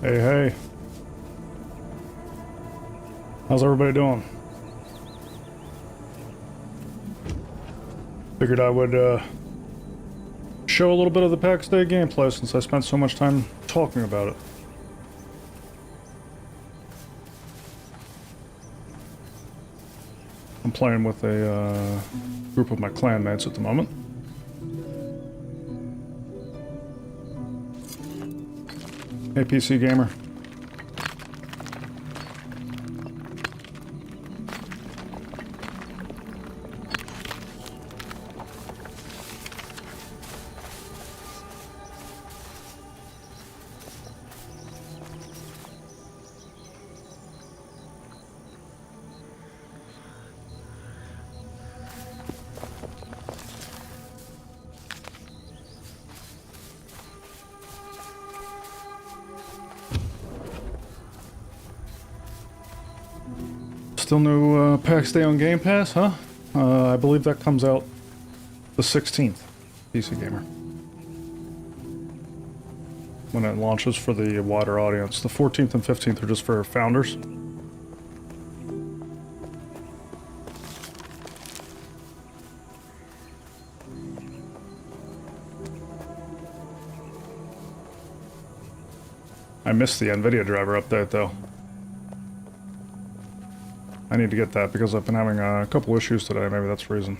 Hey, hey. How's everybody doing? Figured I would show a little bit of the PAX Day gameplay since I spent so much time talking about it. I'm playing with a group of my clanmates at the moment. Hey, PC Gamer. Still no PAX Day on Game Pass, huh? I believe that comes out the 16th, PC Gamer. When it launches for the wider audience. The 14th and 15th are just for founders. I missed the NVIDIA driver update, though. I need to get that because I've been having a couple issues today. Maybe that's the reason.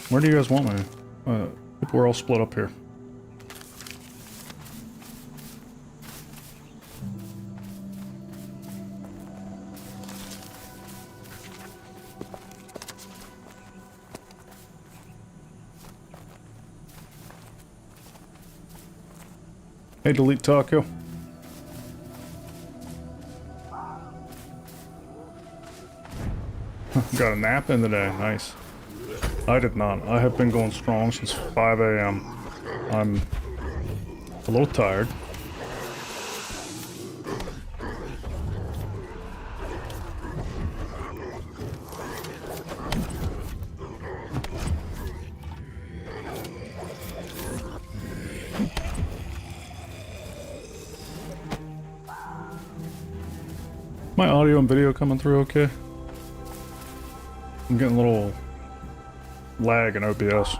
Where do you guys want me? People are all split up here. Hey, delete Taco. Got a nap in today. Nice. I did not. I have been going strong since 5 a.m. I'm a little tired. My audio and video coming through okay? I'm getting a little lag in OBS.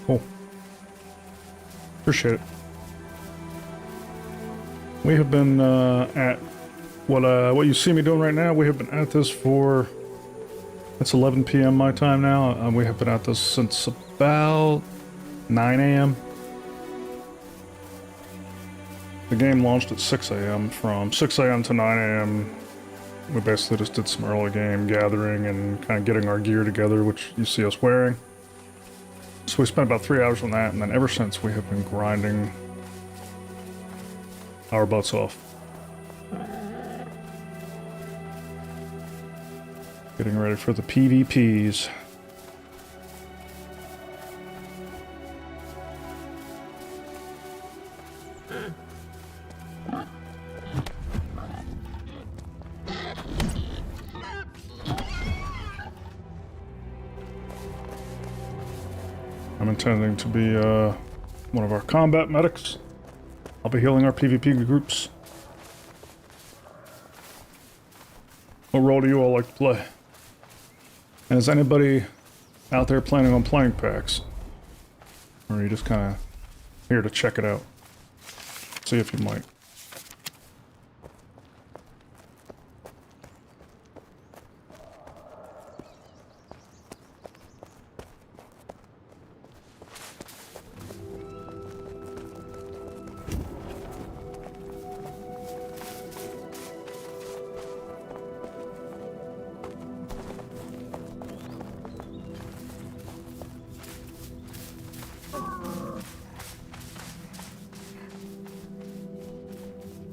Cool. Appreciate it. We have been at what you see me doing right now. We have been at this for it's 11 p.m. my time now. We have been at this since about 9 a.m. The game launched at 6 a.m. From 6 a.m. to 9 a.m. we basically just did some early game gathering and kind of getting our gear together, which you see us wearing. So we spent about 3 hours on that, and then ever since we have been grinding our butts off. Getting ready for the PvPs. I'm intending to be one of our combat medics. I'll be healing our PvP groups. What role do you all like to play? And is anybody out there planning on playing PAX? Or are you just kind of here to check it out? See if you might.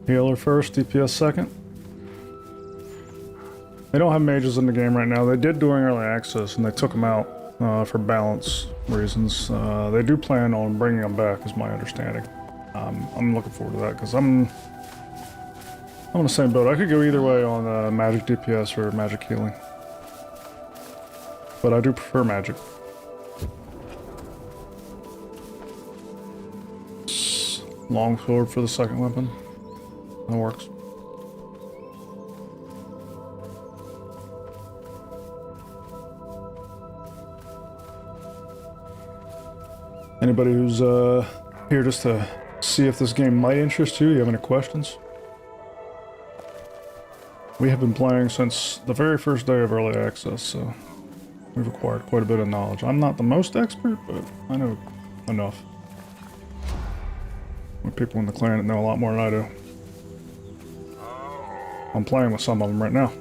Healer first, DPS second. They don't have mages in the game right now. They did during early access, and they took them out for balance reasons. They do plan on bringing them back, is my understanding. I'm looking forward to that, because I'm on the same boat. I could go either way on magic DPS or magic healing. But I do prefer magic. Long sword for the second weapon. That works. Anybody who's here just to see if this game might interest you, you have any questions? We have been playing since the very first day of early access, so we've acquired quite a bit of knowledge. I'm not the most expert, but I know enough. With people in the clan that know a lot more than I do. I'm playing with some of them right now.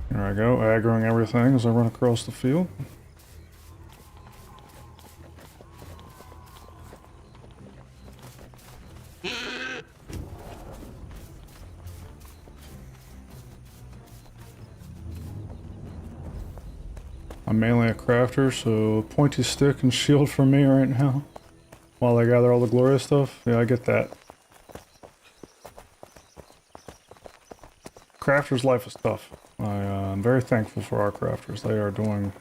There I go, aggroing everything as I run across the field. I'm mainly a crafter, so pointy stick and shield for me right now. While I gather all the glorious stuff. Yeah, I get that. Crafter's life is tough. I'm very thankful for our crafters. They are doing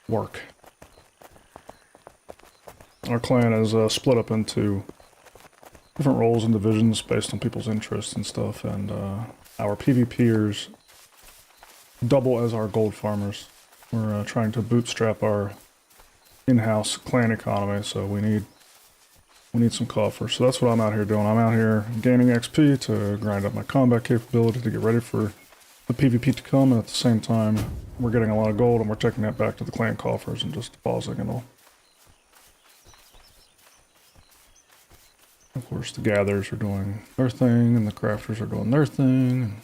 work. Our clan is split up into different roles and divisions based on people's interests and stuff, and our PvPers double as our gold farmers. We're trying to bootstrap our in-house clan economy, so we need some coffers. So that's what I'm out here doing. I'm out here gaining XP to grind up my combat capability to get ready for the PvP to come, and at the same time, we're getting a lot of gold, and we're taking that back to the clan coffers and just depositing it all. Of course, the gatherers are doing their thing, and the crafters are doing their thing, and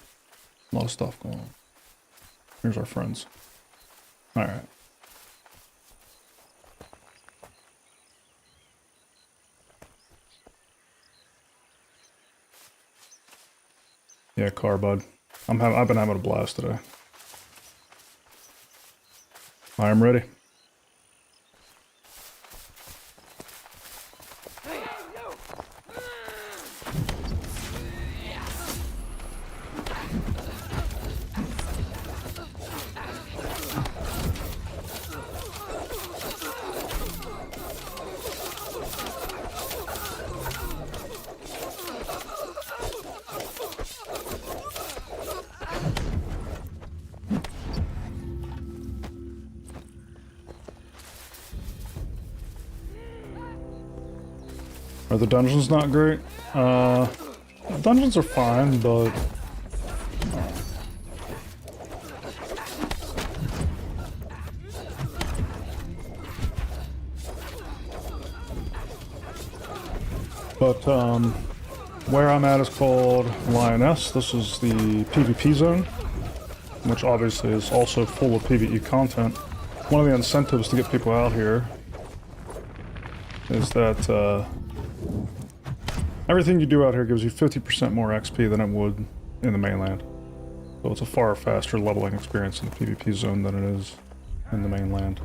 a lot of stuff going on. Here's our friends. Alright. Yeah, car, bud. I've been having a blast today. I am ready. Are the dungeons not great? Dungeons are fine, but... where I'm at is called Lioness. This is the PvP zone, which obviously is also full of PvE content. One of the incentives to get people out here is that, everything you do out here gives you 50% more XP than it would in the mainland. So it's a far faster leveling experience in the PvP zone than it is in the mainland.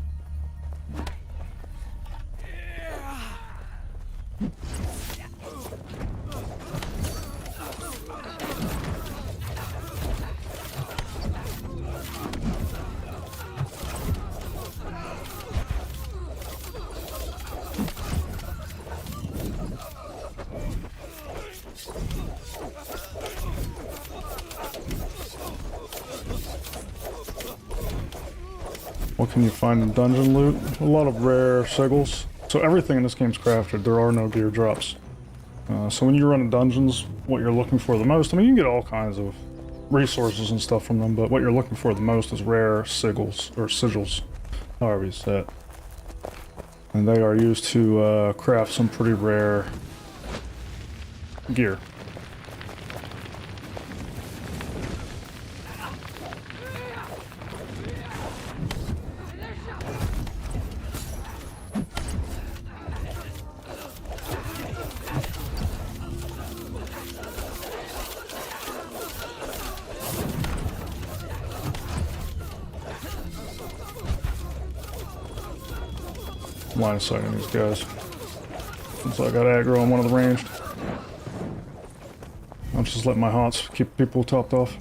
What can you find in dungeon loot? A lot of rare sigils. So everything in this game's crafted. There are no gear drops. So when you run in dungeons, what you're looking for the most, I mean, you can get all kinds of resources and stuff from them, but what you're looking for the most is rare sigils, however you say it. And they are used to craft some pretty rare gear. Line of sight on these guys. Since I got aggro on one of the ranged. I'm just letting my haunts keep people topped off.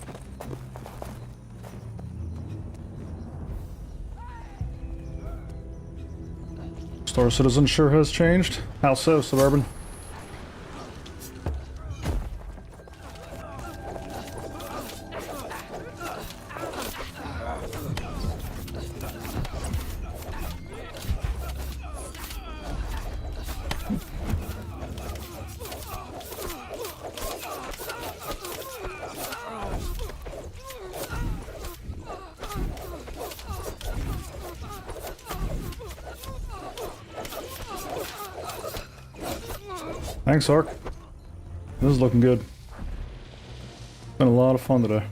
Star Citizen sure has changed. How so, Suburban? Thanks, Ark. This is looking good. Been a lot of fun today.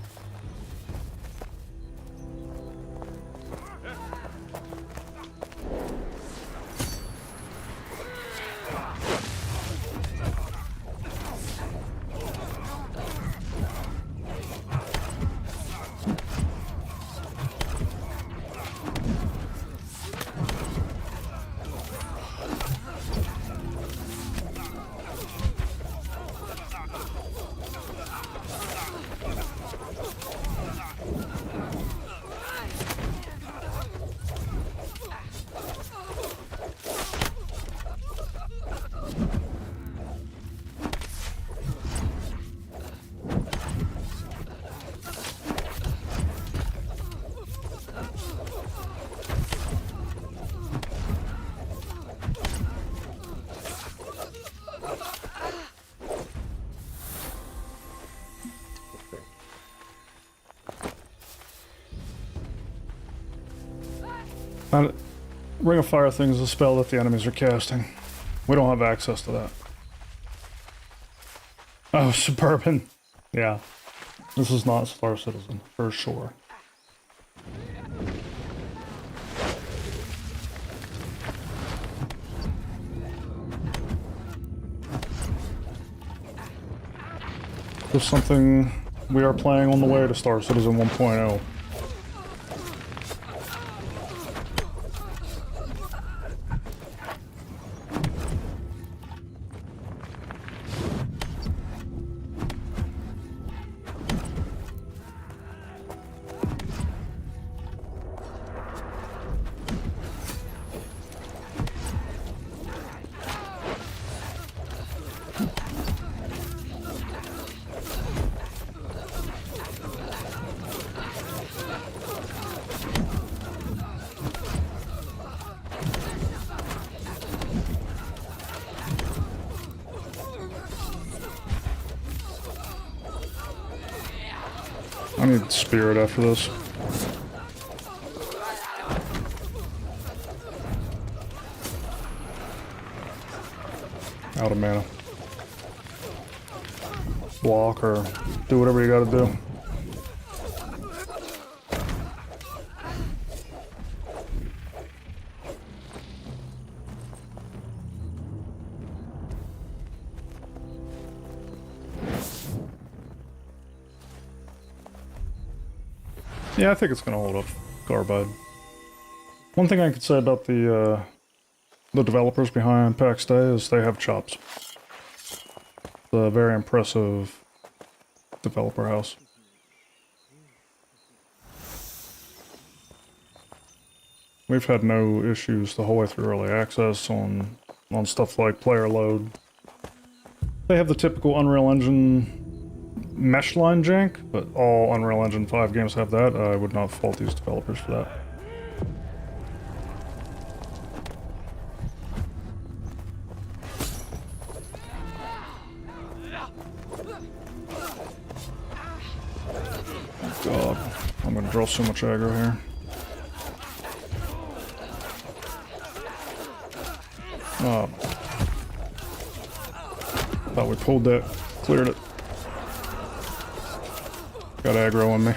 Ring of Fire thing is a spell that the enemies are casting. We don't have access to that. Oh, Suburban. Yeah. This is not Star Citizen, for sure. There's something we are playing on the way to Star Citizen 1.0. I need Spirit after this. Out of mana. Block or do whatever you gotta do. Yeah, I think it's gonna hold up Carbide. One thing I could say about the developers behind PAX Day is they have chops. It's a very impressive developer house. We've had no issues the whole way through early access on stuff like player load. They have the typical Unreal Engine mesh line jank, but all Unreal Engine 5 games have that. I would not fault these developers for that. God, I'm gonna draw so much aggro here. Oh. Thought we pulled that, cleared it. Got aggro on me.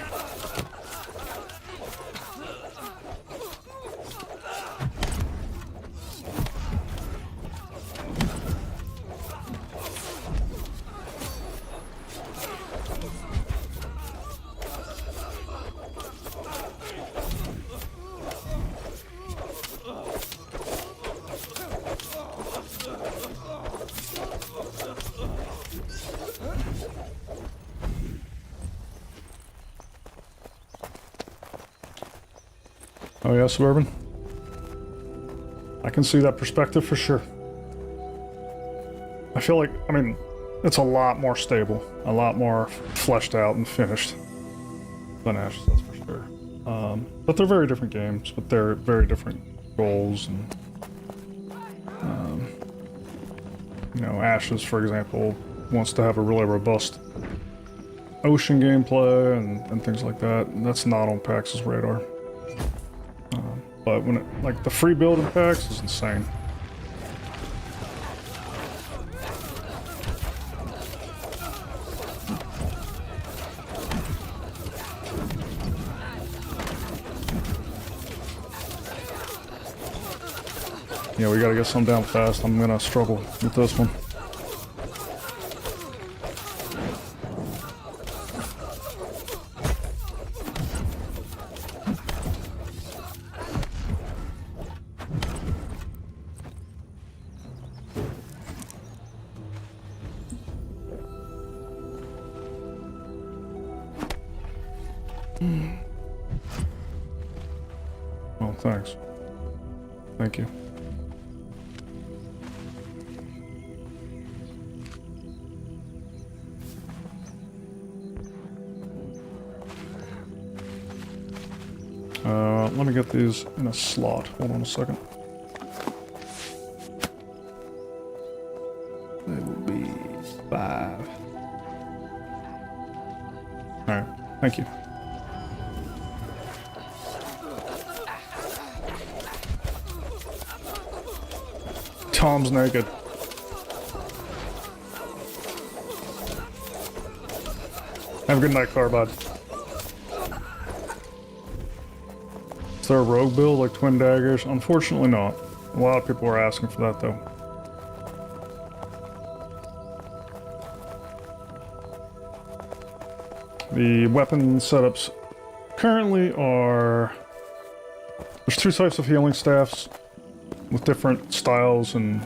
Oh yeah, Suburban? I can see that perspective for sure. I feel like, I mean, it's a lot more stable, a lot more fleshed out and finished than Ashes, that's for sure. But they're very different games, but they're very different goals. And you know, Ashes, for example, wants to have a really robust ocean gameplay and things like that. And that's not on PAX's radar. But when it, like, the free build in PAX is insane. Yeah, we gotta get some down fast. I'm gonna struggle with this one. Oh, thanks. Thank you. Let me get these in a slot. Hold on a second. They will be 5. Alright, thank you. Tom's naked. Have a good night, Carbide. Is there a rogue build like Twin Daggers? Unfortunately not. A lot of people are asking for that though. The weapon setups currently are... There's 2 types of healing staffs with different styles and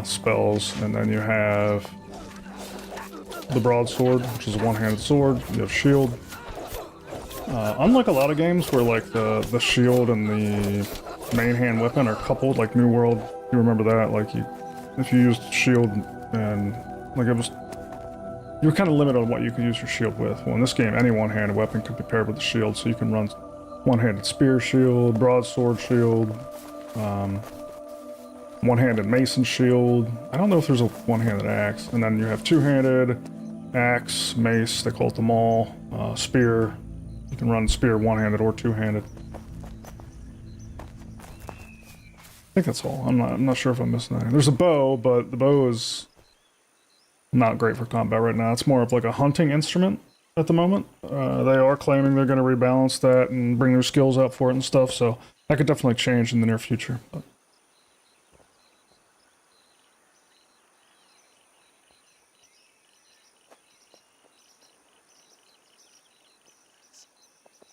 spells, and then you have the broadsword, which is a one-handed sword. You have shield. Unlike a lot of games where like the shield and the main hand weapon are coupled, like New World, you remember that? Like if you used shield and like it was, you were kind of limited on what you could use your shield with. Well, in this game, any one-handed weapon could be paired with a shield, so you can run one-handed spear shield, broadsword shield, one-handed mason shield. I don't know if there's a one-handed axe. And then you have two-handed axe, mace, they call it the maul, spear. You can run spear one-handed or two-handed. I think that's all. I'm not sure if I'm missing anything. There's a bow, but the bow is not great for combat right now. It's more of like a hunting instrument at the moment. They are claiming they're going to rebalance that and bring new skills out for it and stuff, so that could definitely change in the near future. But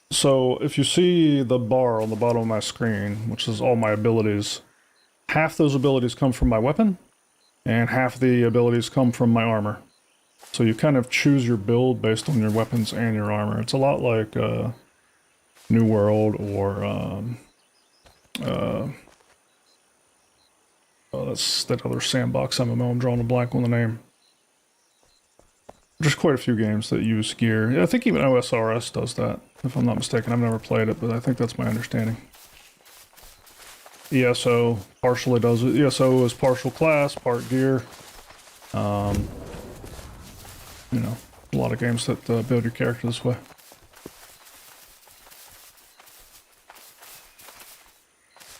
so if you see the bar on the bottom of my screen, which is all my abilities, half those abilities come from my weapon, and half the abilities come from my armor. So you kind of choose your build based on your weapons and your armor. It's a lot like New World or that's that other sandbox MMO. I'm drawing a blank on the name. There's quite a few games that use gear. Yeah, I think even OSRS does that, if I'm not mistaken. I've never played it, but I think that's my understanding. ESO partially does it. ESO is partial class, part gear. You know, a a lot of games that build your character this way.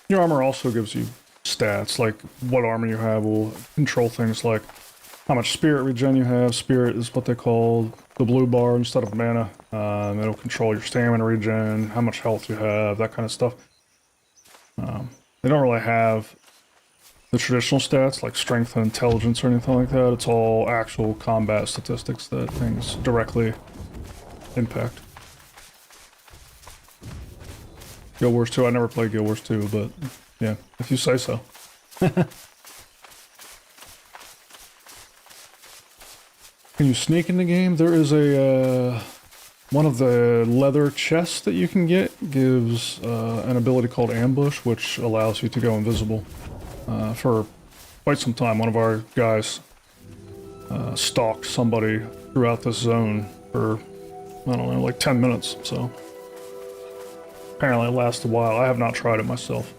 Your armor also gives you stats, like what armor you have will control things like how much spirit regen you have. Spirit is what they call the blue bar instead of mana. It'll control your stamina regen, how much health you have, that kind of stuff. They don't really have the traditional stats like strength and intelligence or anything like that. It's all actual combat statistics that things directly impact. Guild Wars 2, I never played Guild Wars 2, but yeah, if you say so. Can you sneak in the game? There is a, one of the leather chests that you can get gives an ability called Ambush, which allows you to go invisible. For quite some time, one of our guys stalked somebody throughout this zone for, I don't know, like 10 minutes, so apparently it lasts a while. I have not tried it myself.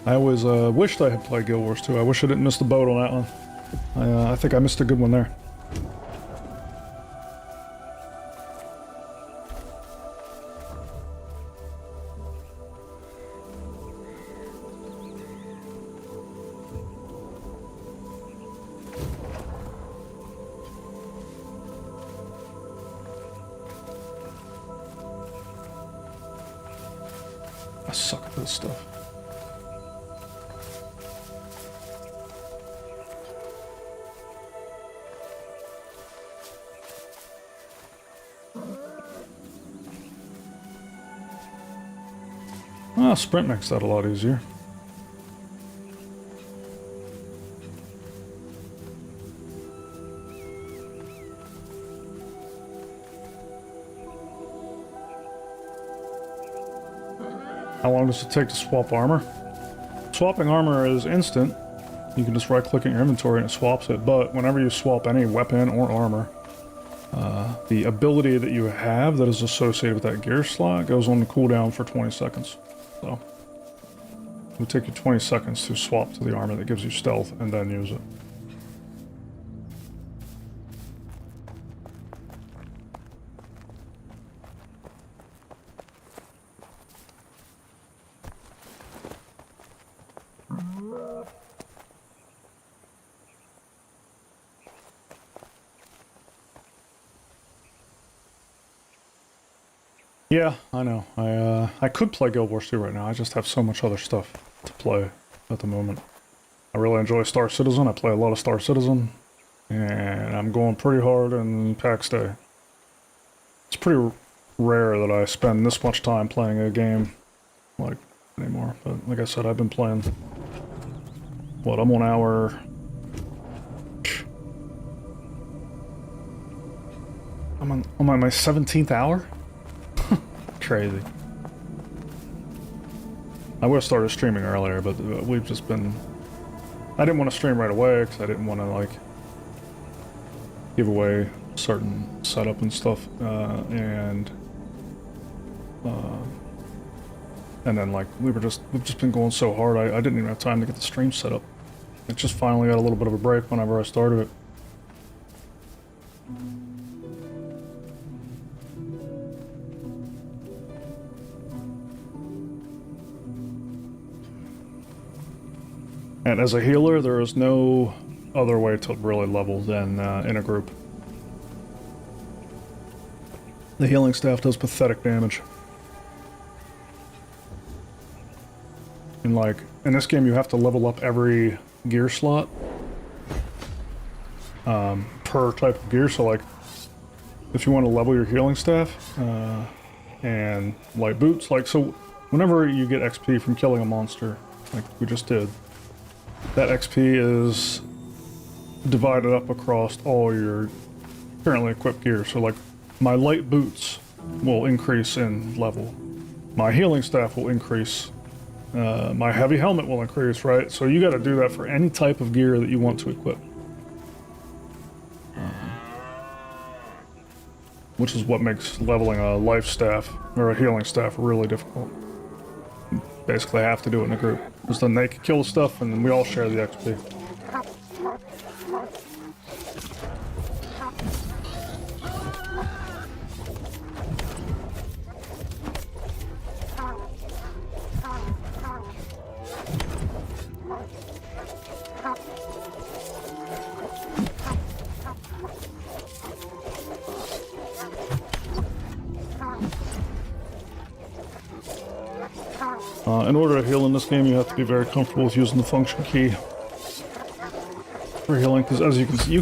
I always wished I had played Guild Wars 2. I wish I didn't miss the boat on that one. I think I missed a good one there. I suck at this stuff. Ah, sprint makes that a lot easier. How long does it take to swap armor? Swapping armor is instant. You can just right-click in your inventory and it swaps it, but whenever you swap any weapon or armor, the ability that you have that is associated with that gear slot goes on the cooldown for 20 seconds. So, it would take you 20 seconds to swap to the armor that gives you stealth and then use it. Yeah, I know. I could play Guild Wars 2 right now. I just have so much other stuff to play at the moment. I really enjoy Star Citizen. I play a lot of Star Citizen. And I'm going pretty hard in PAX Day. It's pretty rare that I spend this much time playing a game like anymore. But like I said, I've been playing... What, I'm on hour... I'm on my 17th hour? Crazy. I would have started streaming earlier, but we've just been... I didn't want to stream right away because I didn't want to, like, give away certain setup and stuff, and then, like, we've just been going so hard, I didn't even have time to get the stream set up. It just finally got a little bit of a break whenever I started it. And as a healer, there is no other way to really level than in a group. The healing staff does pathetic damage. And like, in this game you have to level up every gear slot per type of gear, so like, if you want to level your healing staff and light boots, like, so whenever you get XP from killing a monster, like we just did, that XP is divided up across all your currently equipped gear. So like, my light boots will increase in level. My healing staff will increase my heavy helmet will increase, right? So you got to do that for any type of gear that you want to equip. Which is what makes leveling a life staff or a healing staff really difficult. You basically have to do it in a group, because then they can kill the stuff and then we all share the XP. In order to heal in this game, you have to be very comfortable with using the function key for healing, because as you can see, you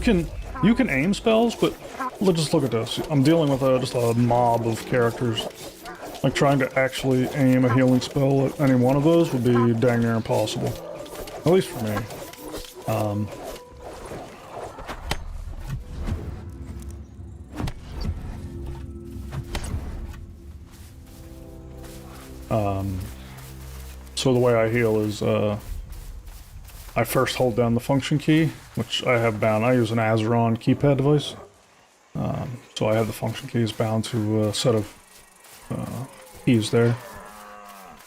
can aim spells, but let's just look at this. I'm dealing with just a mob of characters. Like, trying to actually aim a healing spell at any one of those would be dang near impossible. At least for me. So the way I heal is, I first hold down the function key, which I have bound. I use an Azeron keypad device. So I have the function keys bound to a set of keys there.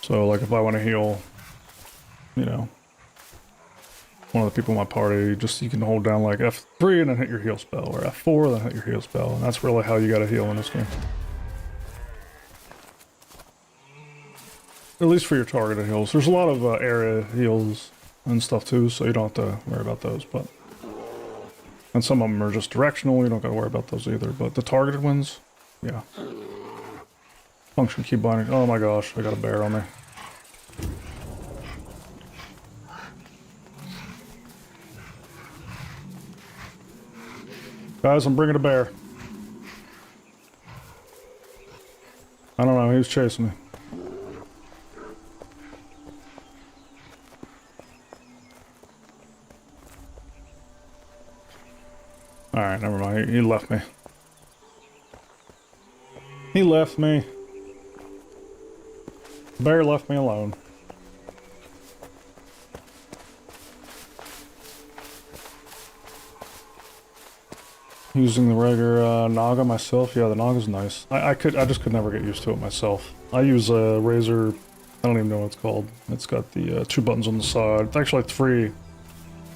So, like, if I want to heal, you know, one of the people in my party, you can hold down, like, F3 and then hit your heal spell, or F4 then hit your heal spell, and that's really how you gotta heal in this game. At least for your targeted heals. There's a lot of area heals and stuff too, so you don't have to worry about those, but... And some of them are just directional, you don't gotta worry about those either, but the targeted ones, yeah. Function key binding. Oh my gosh, I got a bear on me. Guys, I'm bringing a bear. I don't know, he was chasing me. Alright, never mind. He left me. He left me. The bear left me alone. Using the regular Naga myself. Yeah, the Naga's nice. I just could never get used to it myself. I use a Razor. I don't even know what it's called. It's got the 2 buttons on the side. It's actually 3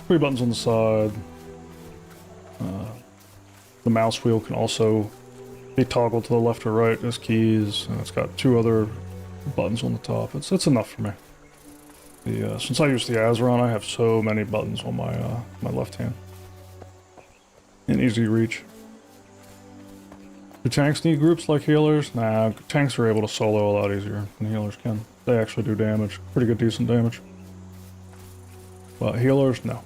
buttons on the side. The mouse wheel can also be toggled to the left or right as keys, and it's got 2 other buttons on the top. It's enough for me. Since I use the Azeron, I have so many buttons on my my left hand. And easy reach. Do tanks need groups like healers? Nah, tanks are able to solo a lot easier than healers can. They actually do damage, pretty good, decent damage. But healers, no.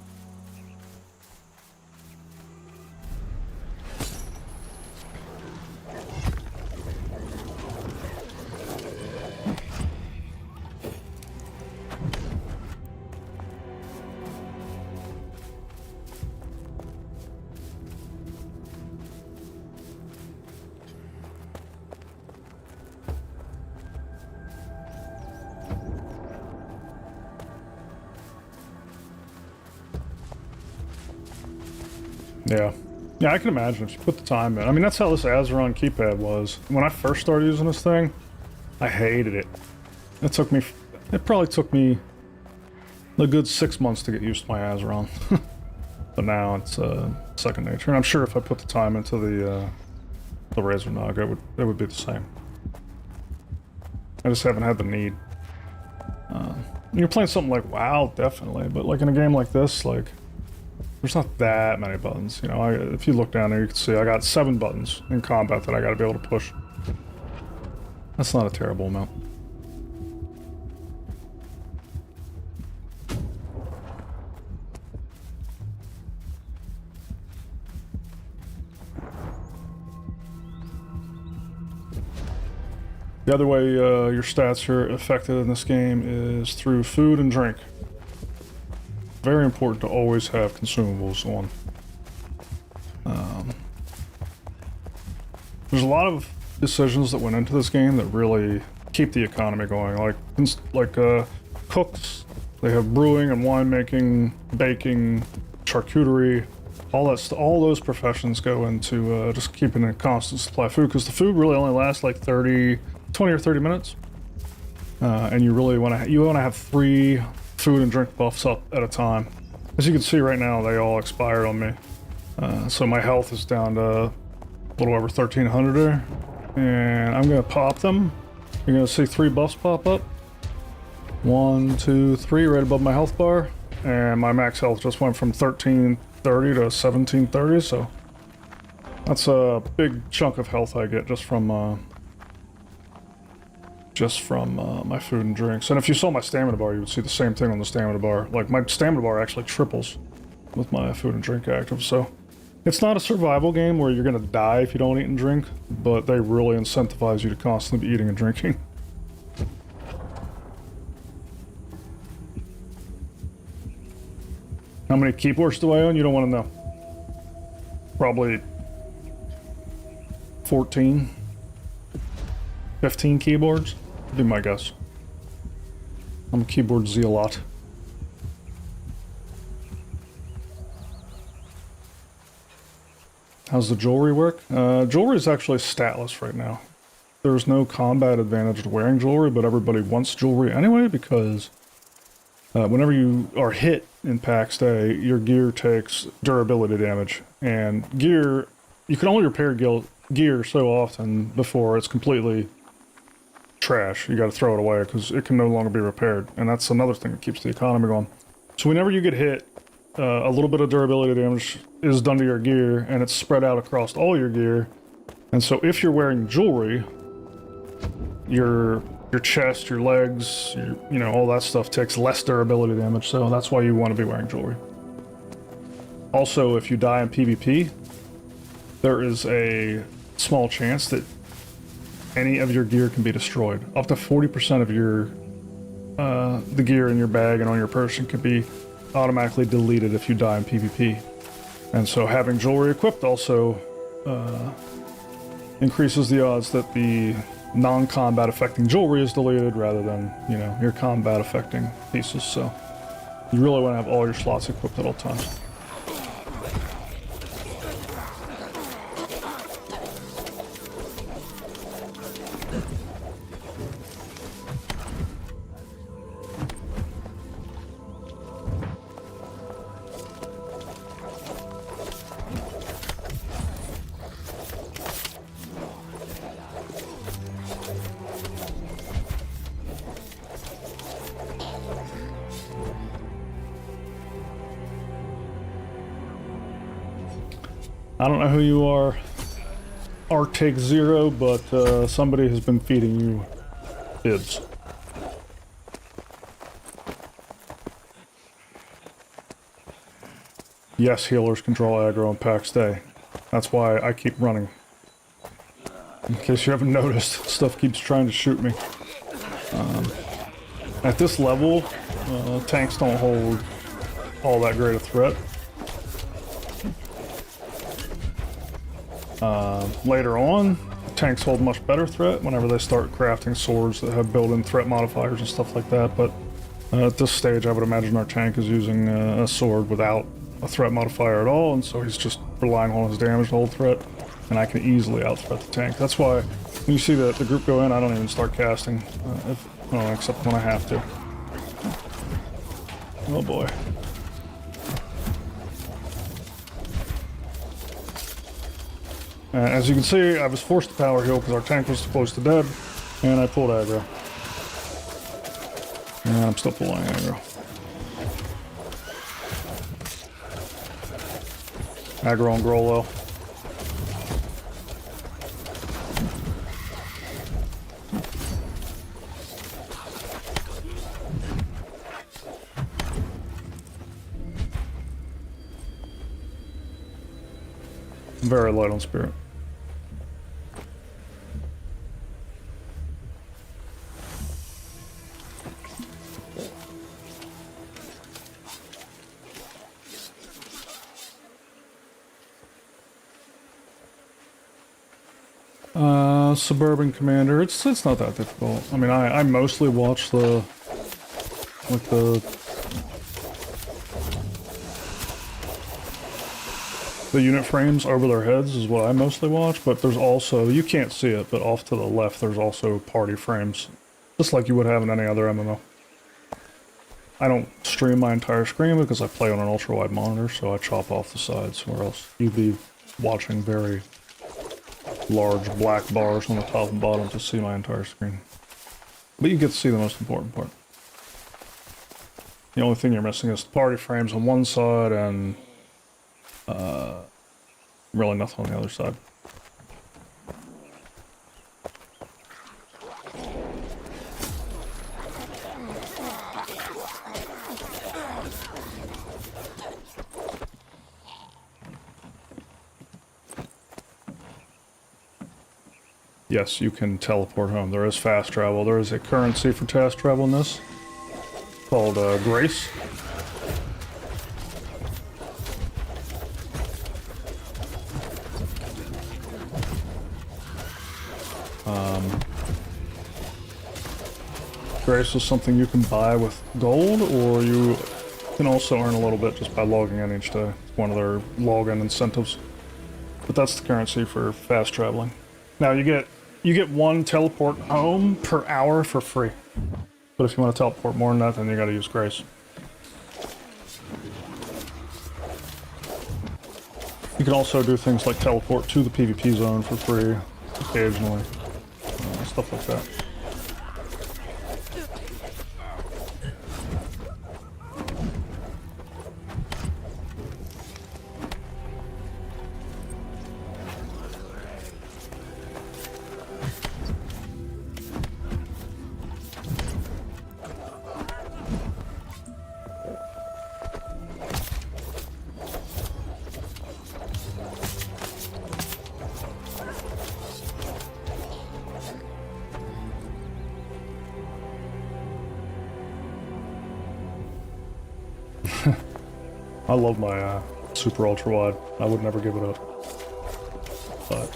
Yeah, I can imagine if you put the time in. I mean, that's how this Azeron keypad was. When I first started using this thing, I hated it. It probably took me a good 6 months to get used to my Azeron. But now it's second nature. And I'm sure if I put the time into the Razor Naga, it would be the same. I just haven't had the need. You're playing something like WoW, definitely, but like in a game like this, like, there's not that many buttons. You know, if you look down there, you can see I got 7 buttons in combat that I got to be able to push. That's not a terrible amount. The other way your stats are affected in this game is through food and drink. Very important to always have consumables on. There's a lot of decisions that went into this game that really keep the economy going. Like cooks, they have brewing and winemaking, baking, charcuterie, all those professions go into just keeping a constant supply of food, because the food really only lasts like 20 or 30 minutes. And you really want to have 3 food and drink buffs up at a time. As you can see right now, they all expired on me. So my health is down to a little over 1300 there. And I'm going to pop them. You're going to see 3 buffs pop up. 1, 2, 3 right above my health bar. And my max health just went from 1330 to 1730. So that's a big chunk of health I get just from my food and drinks. And if you saw my stamina bar, you would see the same thing on the stamina bar. Like, my stamina bar actually triples with my food and drink active. So it's not a survival game where you're gonna die if you don't eat and drink, but they really incentivize you to constantly be eating and drinking. How many keyboards do I own? You don't want to know. Probably 14, 15 keyboards would be my guess. I'm a keyboard zealot. How's the jewelry work? Jewelry is actually statless right now. There's no combat advantage to wearing jewelry, but everybody wants jewelry anyway, because whenever you are hit in PAX Day, your gear takes durability damage. And gear, you can only repair gear so often before it's completely trash. You gotta throw it away because it can no longer be repaired. And that's another thing that keeps the economy going. So whenever you get hit, a little bit of durability damage is done to your gear, and it's spread out across all your gear. And so if you're wearing jewelry, your chest, your legs, you know, all that stuff takes less durability damage, so that's why you want to be wearing jewelry. Also, if you die in PvP, there is a small chance that any of your gear can be destroyed. Up to 40% of your the gear in your bag and on your person can be automatically deleted if you die in PvP. And so having jewelry equipped also increases the odds that the non-combat affecting jewelry is deleted rather than, you know, your combat affecting pieces. So you really want to have all your slots equipped at all times. I don't know who you are, Arctic Zero, but somebody has been feeding you bibs. Yes, healers can draw aggro on PAX Day. That's why I keep running. In case you haven't noticed, stuff keeps trying to shoot me. At this level, tanks don't hold all that great a threat. Later on, tanks hold much better threat whenever they start crafting swords that have built-in threat modifiers and stuff like that, but at this stage I would imagine our tank is using a sword without a threat modifier at all, and so he's just relying on his damage to hold threat, and I can easily out-threat the tank. That's why when you see the group go in, I don't even start casting, except when I have to. Oh boy. As you can see, I was forced to power heal because our tank was close to dead, and I pulled aggro. And I'm still pulling aggro. Aggro on Grollo. Very light on spirit. Suburban Commander, it's not that difficult. I mean, I mostly watch the Like the unit frames over their heads is what I mostly watch, but there's also, you can't see it, but off to the left there's also party frames, just like you would have in any other MMO. I don't stream my entire screen because I play on an ultra-wide monitor, so I chop off the sides, or else you'd be watching very large black bars on the top and bottom to see my entire screen. But you get to see the most important part. The only thing you're missing is the party frames on one side and really nothing on the other side. Yes, you can teleport home. There is fast travel. There is a currency for fast travel in this called Grace. Grace is something you can buy with gold, or you can also earn a little bit just by logging in each day. It's one of their login incentives. But that's the currency for fast traveling. Now you get one teleport home per hour for free. But if you want to teleport more than that, then you gotta use Grace. You can also do things like teleport to the PvP zone for free, occasionally. Stuff like that. I love my super ultra wide. I would never give it up. But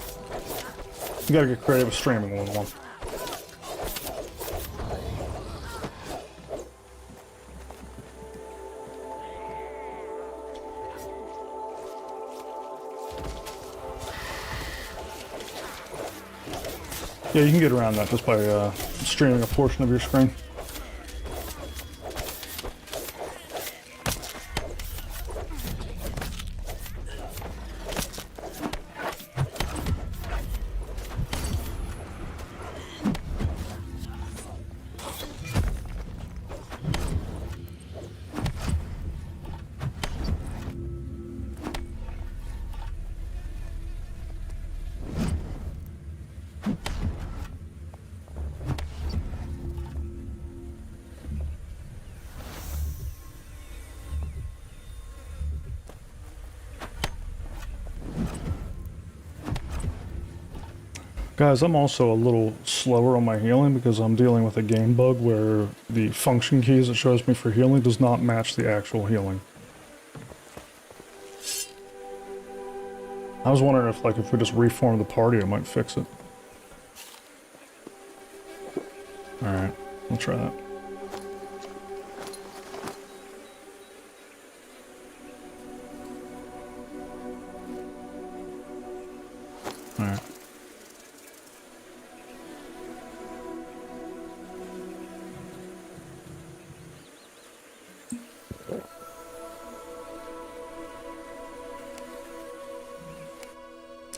you gotta get creative with streaming one. Yeah, you can get around that just by streaming a portion of your screen. Guys, I'm also a little slower on my healing because I'm dealing with a game bug where the function keys it shows me for healing does not match the actual healing. I was wondering if we just reform the party, it might fix it. Alright, we'll try that. Alright.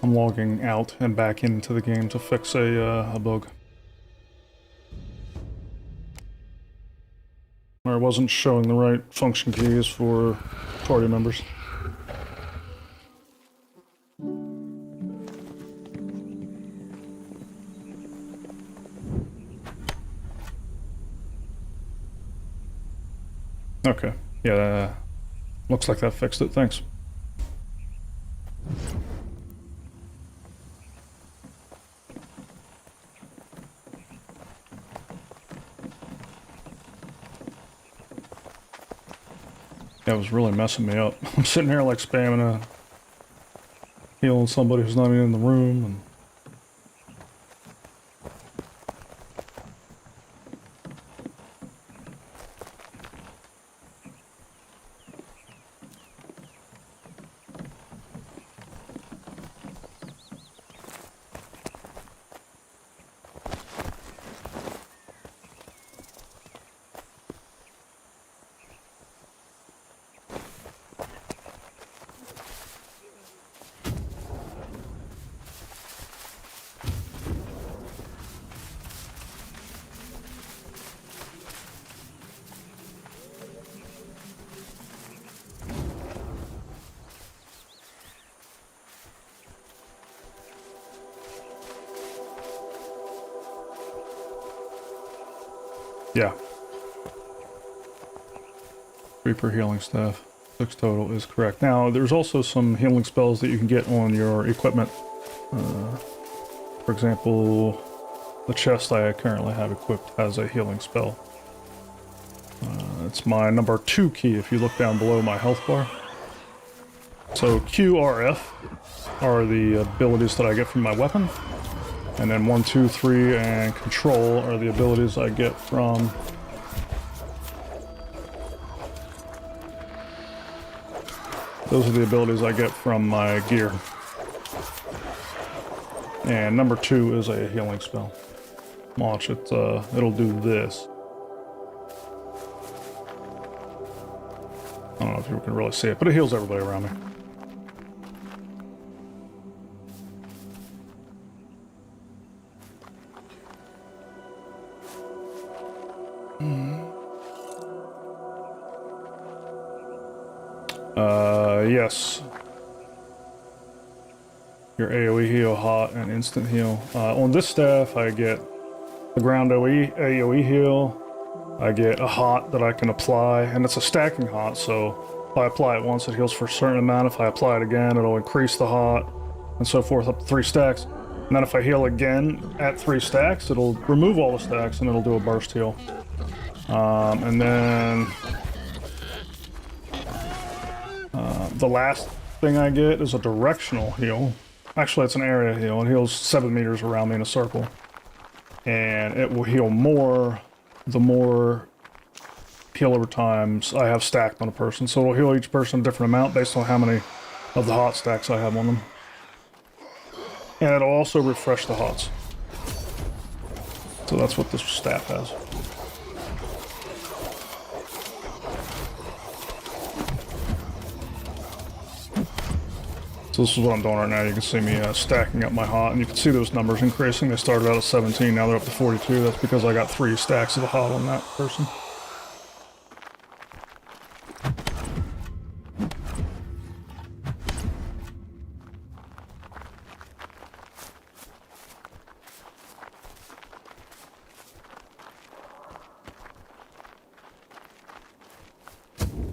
I'm logging out and back into the game to fix a bug. Or I wasn't showing the right function keys for party members. Okay, yeah, looks like that fixed it, thanks. That was really messing me up. I'm sitting here like spamming healing somebody who's not even in the room, and Yeah. 3 per healing staff. 6 total is correct. Now, there's also some healing spells that you can get on your equipment. For example, the chest I currently have equipped has a healing spell. It's my number 2 key if you look down below my health bar. So Q, R, F are the abilities that I get from my weapon. And then 1, 2, 3, and Control are the abilities I get from... Those are the abilities I get from my gear. And number 2 is a healing spell. Watch it, it'll do this. I don't know if you can really see it, but it heals everybody around me. Yes. Your AoE heal, hot, and instant heal. On this staff, I get the ground AoE heal. I get a hot that I can apply, and it's a stacking hot, so if I apply it once, it heals for a certain amount. If I apply it again, it'll increase the hot, and so forth, up to 3 stacks. And then if I heal again at 3 stacks, it'll remove all the stacks, and it'll do a burst heal. And then... the last thing I get is a directional heal. Actually, it's an area heal. It heals 7 meters around me in a circle. And it will heal more the more heal over times I have stacked on a person. So it'll heal each person a different amount based on how many of the hot stacks I have on them. And it'll also refresh the hots. So that's what this staff has. So this is what I'm doing right now. You can see me stacking up my hot, and you can see those numbers increasing. They started out at 17, now they're up to 42. That's because I got 3 stacks of the hot on that person.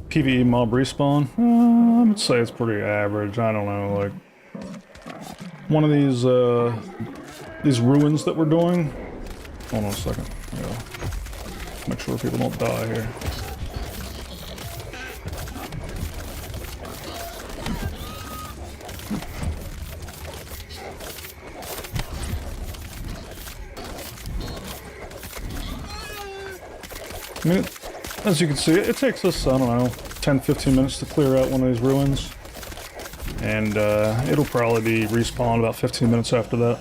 PvE mob respawn? I would say it's pretty average. I don't know, like... One of these ruins that we're doing... Hold on a second. Yeah. Make sure people don't die here. I mean, as you can see, it takes us, I don't know, 10-15 minutes to clear out one of these ruins. And it'll probably be respawned about 15 minutes after that.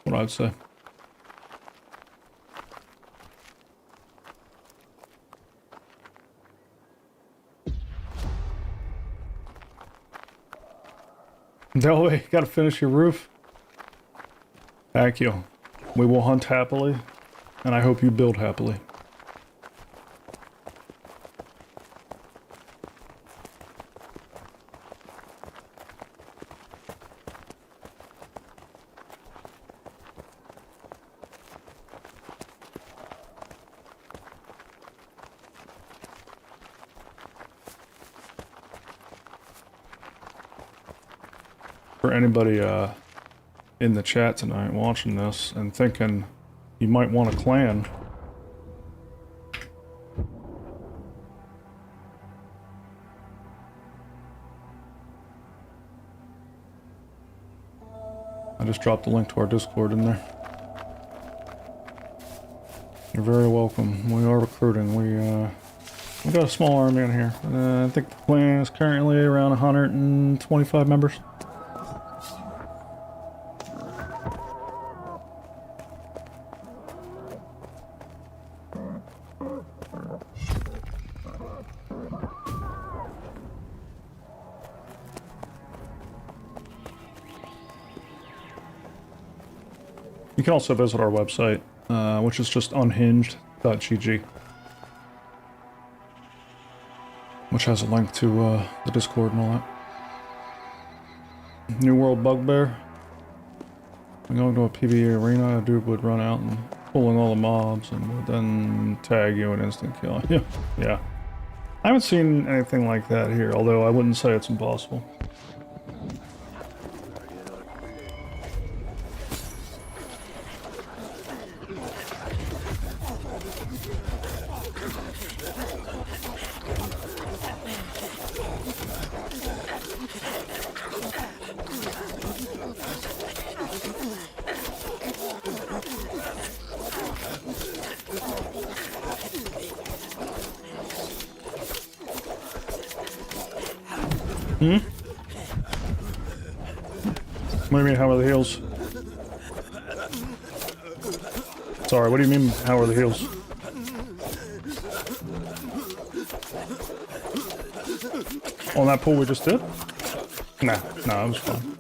What I'd say. Delway, gotta finish your roof. Thank you. We will hunt happily, and I hope you build happily. For anybody in the chat tonight watching this and thinking you might want a clan, I just dropped the link to our Discord in there. You're very welcome. We are recruiting. We got a small army in here. I think the clan is currently around 125 members. You can also visit our website, which is just unhinged.gg, which has a link to the Discord and all that. New World Bugbear. When going to a PvE arena, a dude would run out and pulling all the mobs and would then tag you and instant kill. Yeah, yeah. I haven't seen anything like that here, although I wouldn't say it's impossible. Hmm? What do you mean, how are the heals? Sorry, what do you mean, how are the heals? On that pool we just did? Nah, it was fine.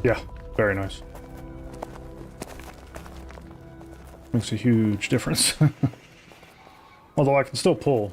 Yeah, very nice. Makes a huge difference. Although I can still pull.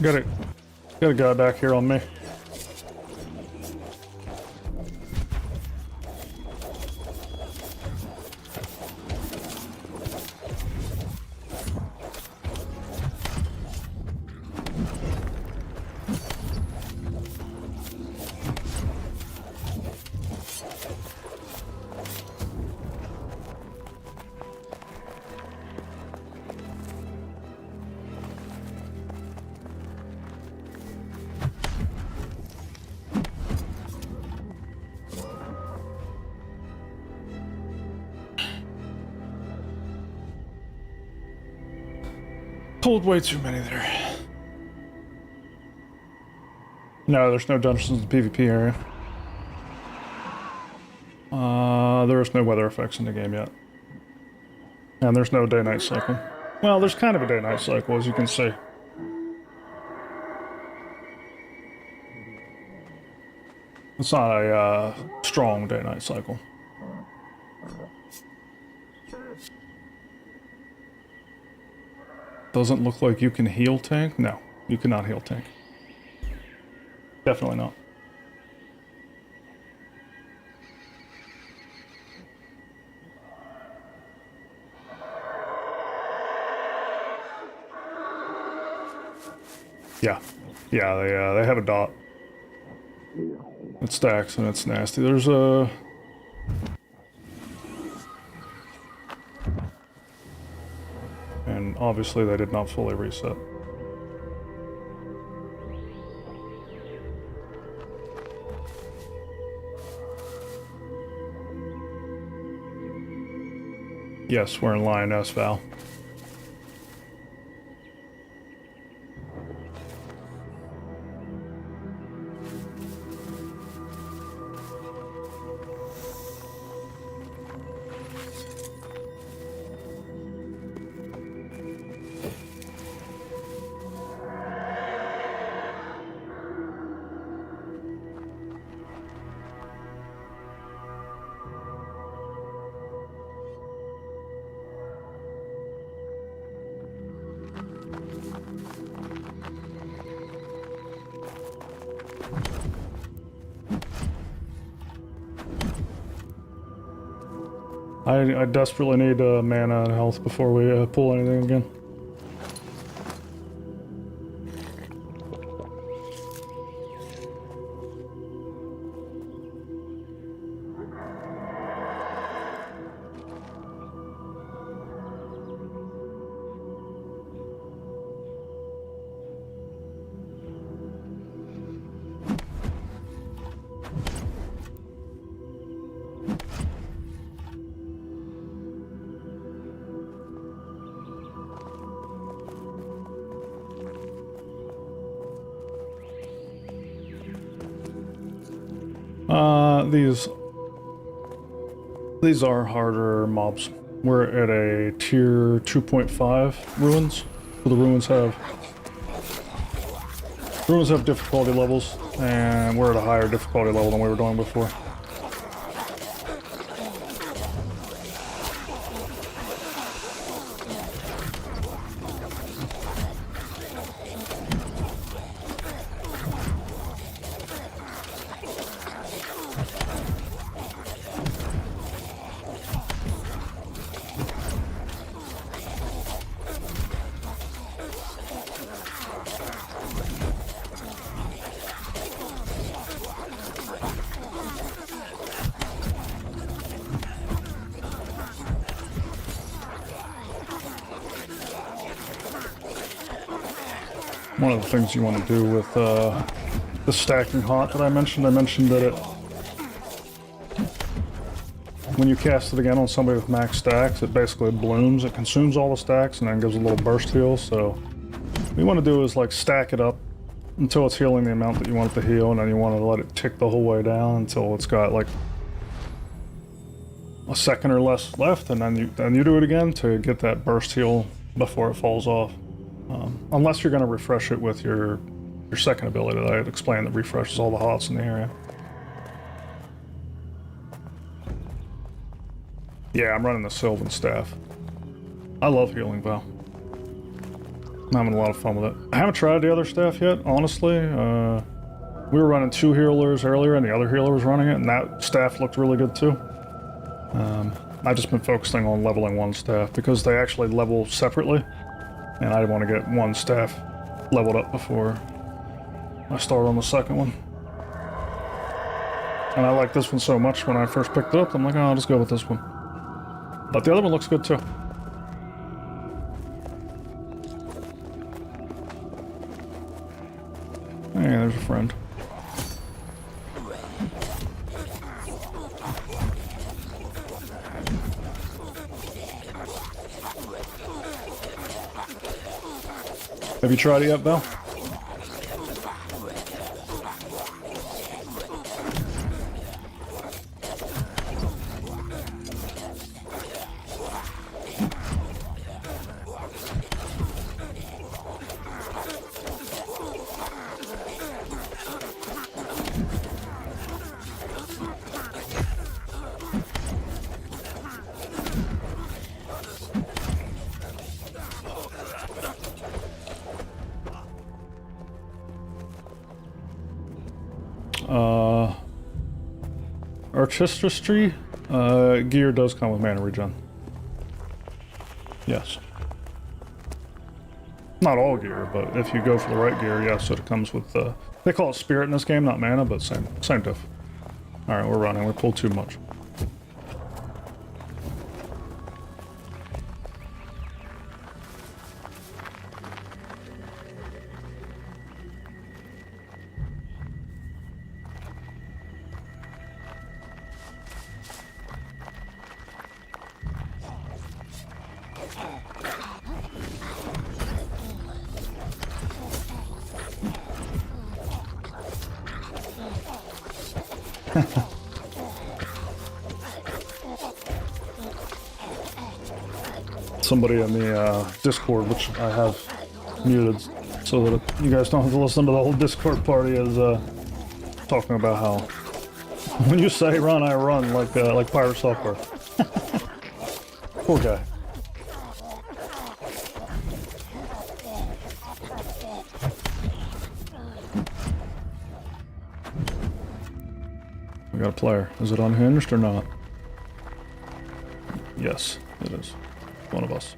Got a guy back here on me. Pulled way too many there. No, there's no dungeons in the PvP area. There's no weather effects in the game yet. And there's no day-night cycle. Well, there's kind of a day-night cycle, as you can see. It's not a strong day-night cycle. Doesn't look like you can heal tank? No, you cannot heal tank. Definitely not. Yeah. Yeah, they have a dot. It stacks and it's nasty. There's a... And obviously they did not fully reset. Yes, we're in Lioness, Val. I desperately need mana and health before we pull anything again. These are harder mobs. We're at a tier 2.5 ruins. So the ruins have difficulty levels, and we're at a higher difficulty level than we were doing before. One of the things you want to do with the stacking hot that I mentioned that it, when you cast it again on somebody with max stacks, it basically blooms. It consumes all the stacks and then gives a little burst heal. So what you want to do is like stack it up until it's healing the amount that you want it to heal, and then you want to let it tick the whole way down until it's got like a second or less left, and then you do it again to get that burst heal before it falls off. Unless you're going to refresh it with your second ability that I had explained that refreshes all the hots in the area. Yeah, I'm running the Sylvan Staff. I love healing Vow. I'm having a lot of fun with it. I haven't tried the other staff yet, honestly. We were running 2 healers earlier, and the other healer was running it, and that staff looked really good too. I've just been focusing on leveling one staff because they actually level separately. And I want to get one staff leveled up before I start on the second one. And I like this one so much when I first picked it up, I'm like, oh, I'll just go with this one. But the other one looks good too. Hey, there's a friend. Have you tried it yet, Val? Artistry, gear does come with mana regen. Yes. Not all gear, but if you go for the right gear, yes, it comes with, they call it spirit in this game, not mana, but same diff. Alright, we're running, we pulled too much. Somebody in the Discord, which I have muted so that you guys don't have to listen to the whole Discord party, is talking about how when you say run, I run, like pirate software. Poor guy. We got a player. Is it unhinged or not? Yes, it is. One of us.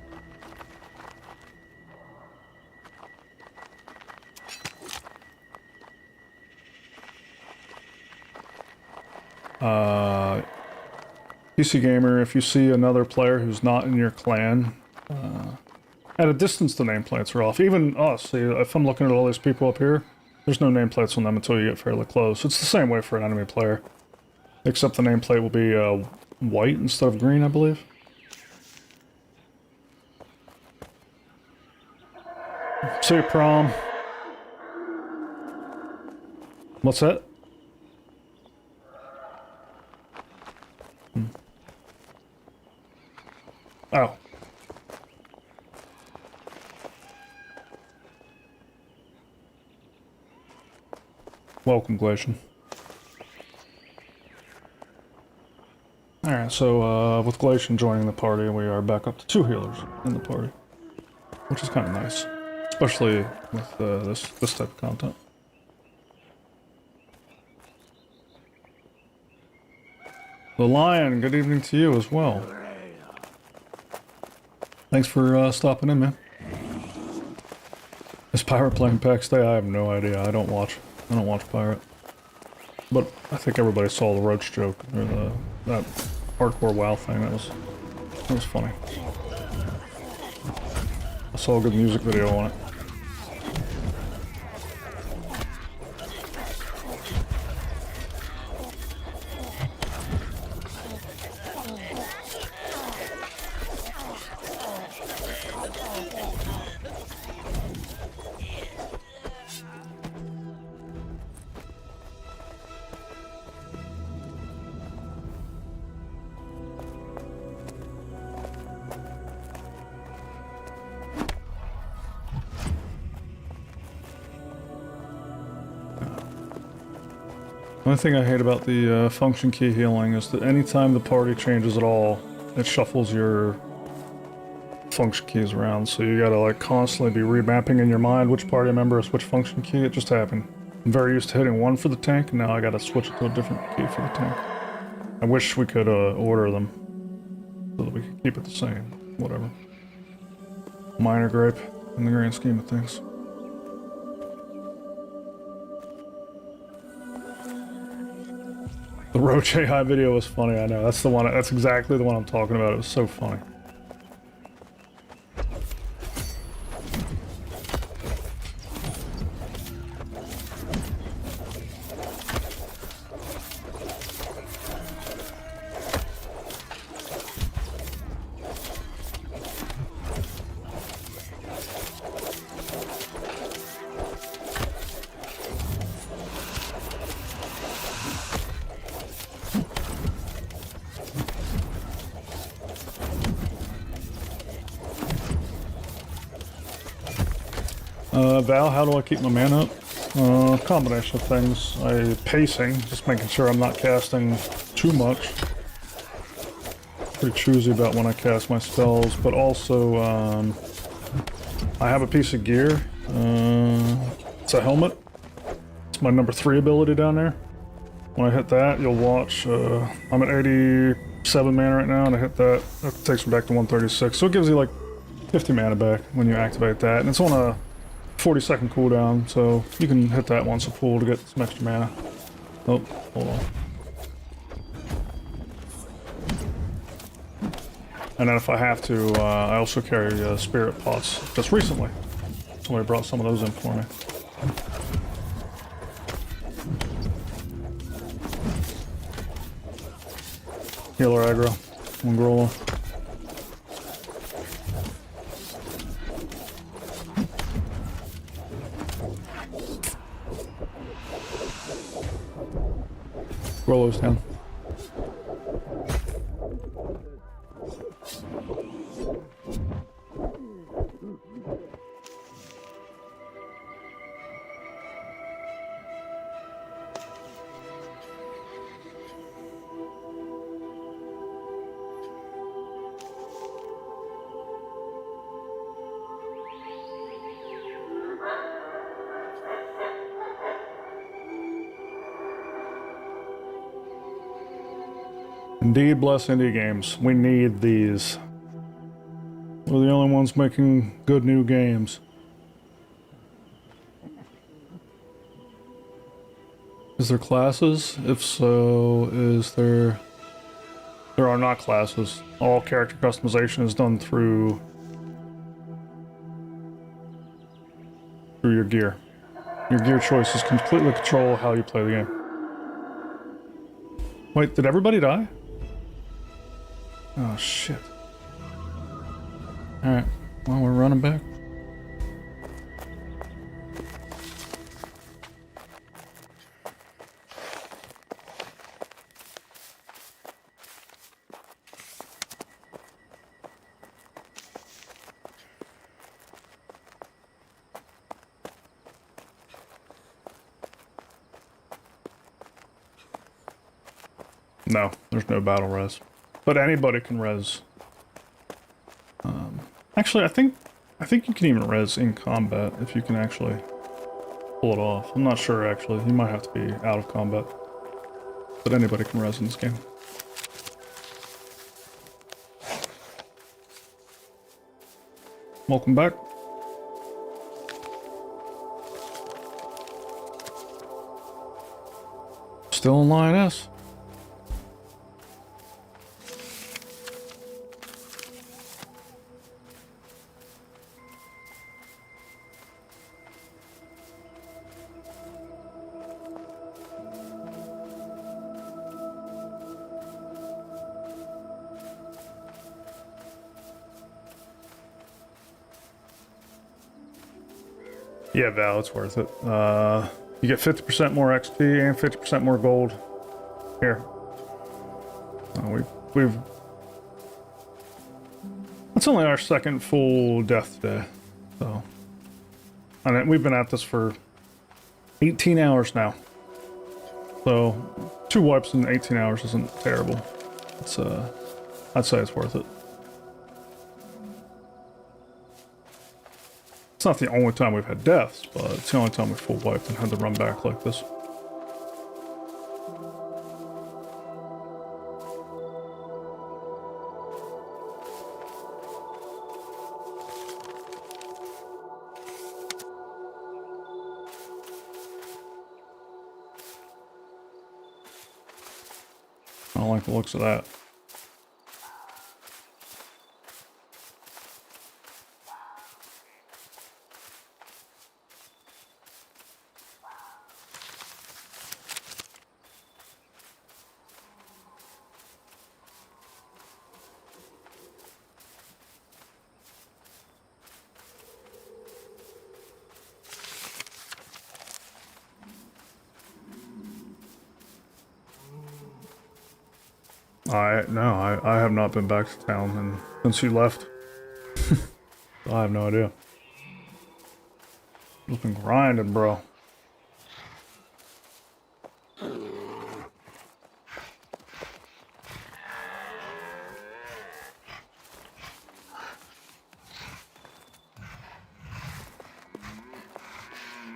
PC Gamer, if you see another player who's not in your clan, at a distance the nameplates are off. Even us, if I'm looking at all these people up here, there's no nameplates on them until you get fairly close. It's the same way for an enemy player. Except the nameplate will be white instead of green, I believe. See you, prom. What's that? Oh. Welcome, Glacian. Alright, so with Glacian joining the party, we are back up to 2 healers in the party. Which is kind of nice. Especially with this type of content. The Lion, good evening to you as well. Thanks for stopping in, man. Is Pirate playing PAX Day? I have no idea. I don't watch Pirate. But I think everybody saw the Roach joke, or that hardcore WoW thing. That was funny. I saw a good music video on it. The only thing I hate about the function key healing is that anytime the party changes at all, it shuffles your function keys around, so you gotta like constantly be remapping in your mind which party member is which function key. It just happened. I'm very used to hitting one for the tank, and now I gotta switch it to a different key for the tank. I wish we could order them so that we could keep it the same. Whatever. Minor gripe in the grand scheme of things. The Roach AI video was funny, I know. That's the one, that's exactly the one I'm talking about. It was so funny. Val, how do I keep my mana up? Combination of things. Pacing, just making sure I'm not casting too much. Pretty choosy about when I cast my spells, but also, I have a piece of gear. It's a helmet. It's my number 3 ability down there. When I hit that, you'll watch, I'm at 87 mana right now, and I hit that. That takes me back to 136, so it gives you like 50 mana back when you activate that, and it's on a 40-second cooldown, so you can hit that once a pool to get some extra mana. Oh, hold on. And then if I have to, I also carry spirit pots. Just recently, somebody brought some of those in for me. Healer aggro, Mongrola. Rollo's down. Indeed, bless indie games. We need these. We're the only ones making good new games. Is there classes? If so, is there... There are not classes. All character customization is done through your gear. Your gear choices completely control how you play the game. Wait, did everybody die? Oh, shit. Alright, well, we're running back. No, there's no battle res. But anybody can res. Actually, I think you can even res in combat if you can actually pull it off. I'm not sure, actually. You might have to be out of combat. But anybody can res in this game. Welcome back. Still in Lioness. Yeah, Val, it's worth it. You get 50% more XP and 50% more gold. Here. We've... That's only our second full death day, so... And we've been at this for 18 hours now. So, 2 wipes in 18 hours isn't terrible. It's, I'd say it's worth it. It's not the only time we've had deaths, but it's the only time we've full wiped and had to run back like this. I don't like the looks of that. I have not been back to town since you left. I have no idea. Just been grinding, bro. I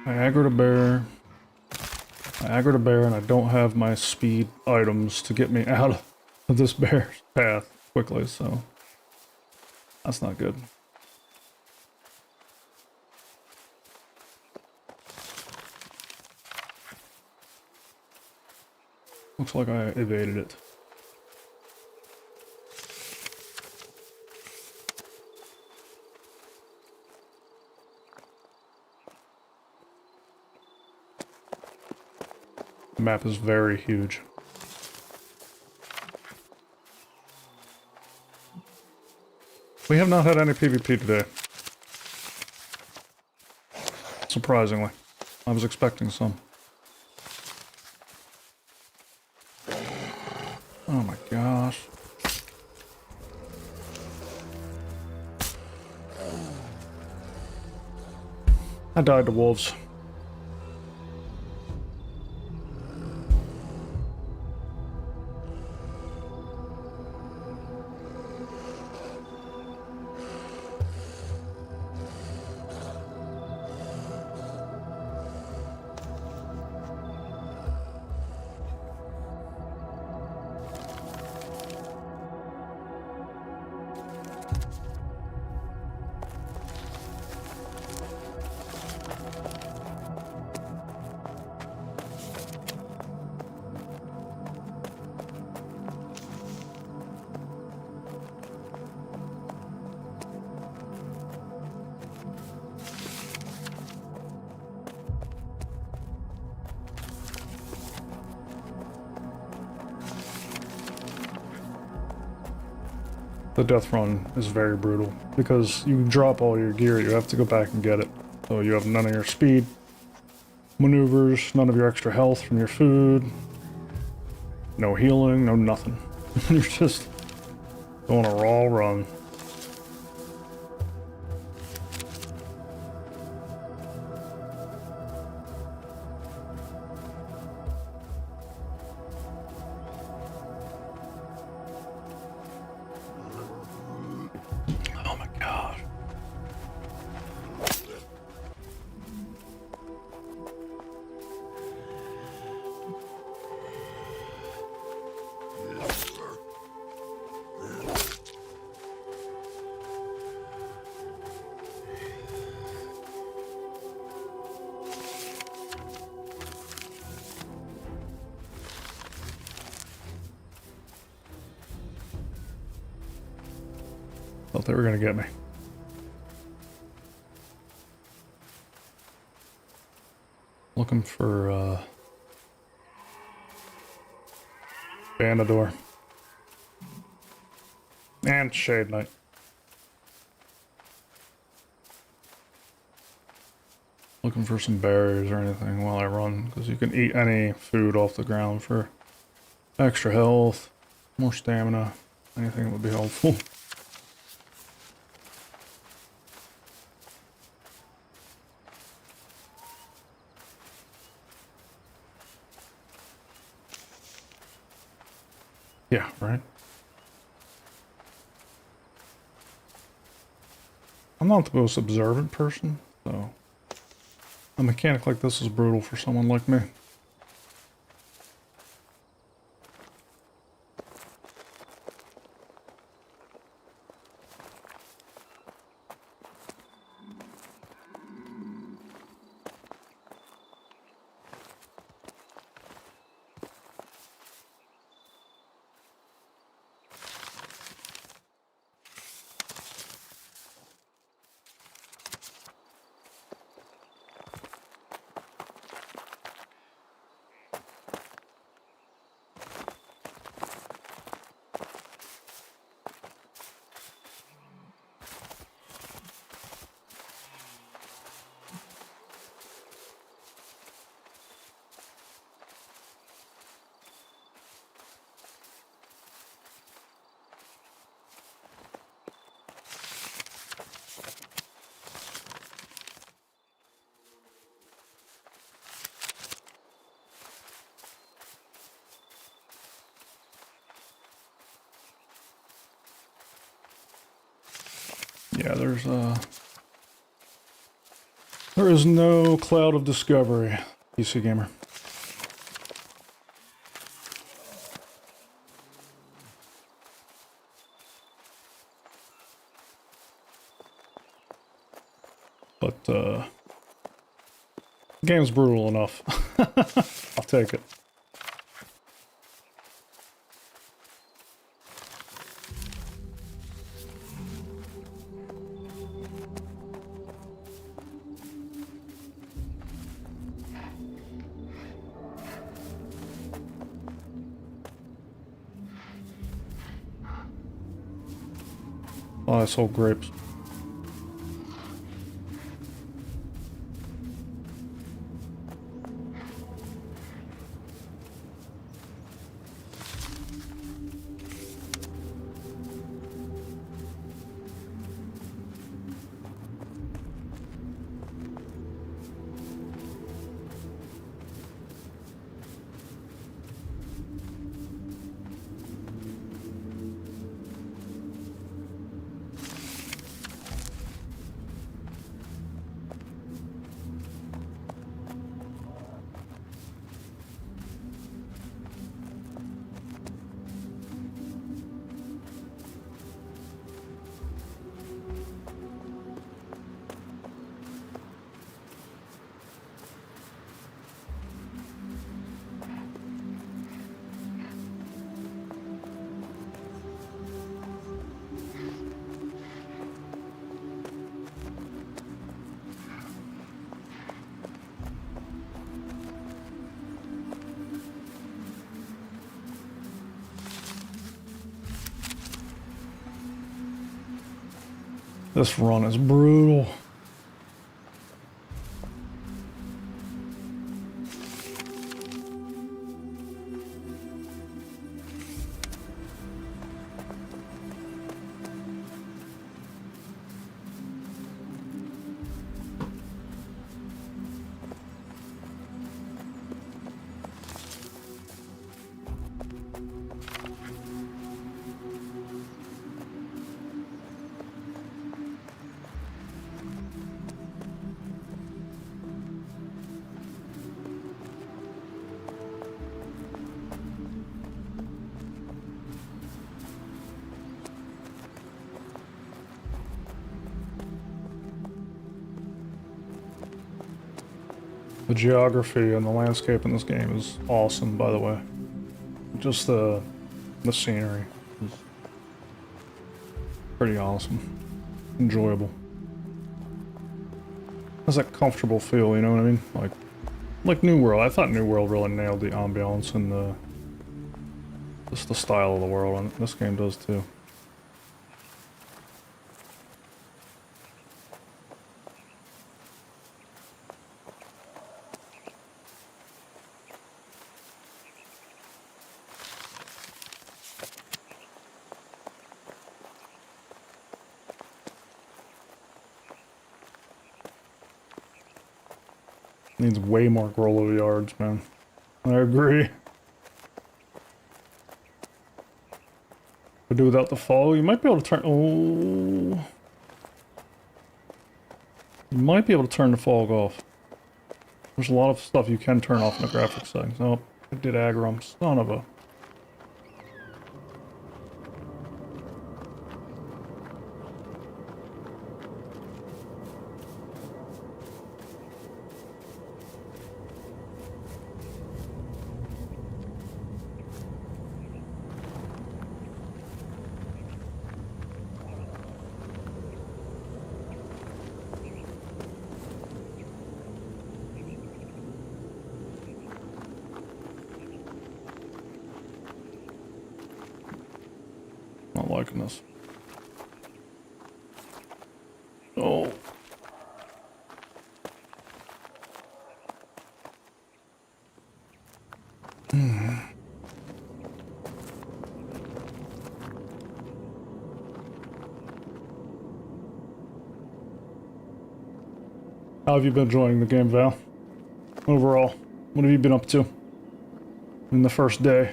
aggroed a bear. And I don't have my speed items to get me out of this bear's path quickly, so that's not good. Looks like I evaded it. The map is very huge. We have not had any PvP today. Surprisingly. I was expecting some. Oh my gosh. I died to wolves. The death run is very brutal because you drop all your gear, you have to go back and get it. So you have none of your speed, maneuvers, none of your extra health from your food, no healing, no nothing. You're just going a raw run. Oh my gosh. Thought they were gonna get me. Looking for Bandador and Shade Knight. Looking for some berries or anything while I run, because you can eat any food off the ground for extra health, more stamina, anything that would be helpful. Yeah, right? I'm not the most observant person, so a mechanic like this is brutal for someone like me. Yeah, there is no cloud of discovery, PC Gamer. But the game's brutal enough. I'll take it. Oh, I sold grapes. This run is brutal. The geography and the landscape in this game is awesome, by the way. Just the scenery is pretty awesome. Enjoyable. Has that comfortable feel, you know what I mean? Like New World. I thought New World really nailed the ambiance and just the style of the world, and this game does too. Needs way more Grollo yards, man. I agree. Could do without the fog. You might be able to turn... Oh... You might be able to turn the fog off. There's a lot of stuff you can turn off in the graphics settings. Oh, I did aggro him. Son of a... Not liking this. Oh. How have you been enjoying the game, Val? Overall, what have you been up to in the first day?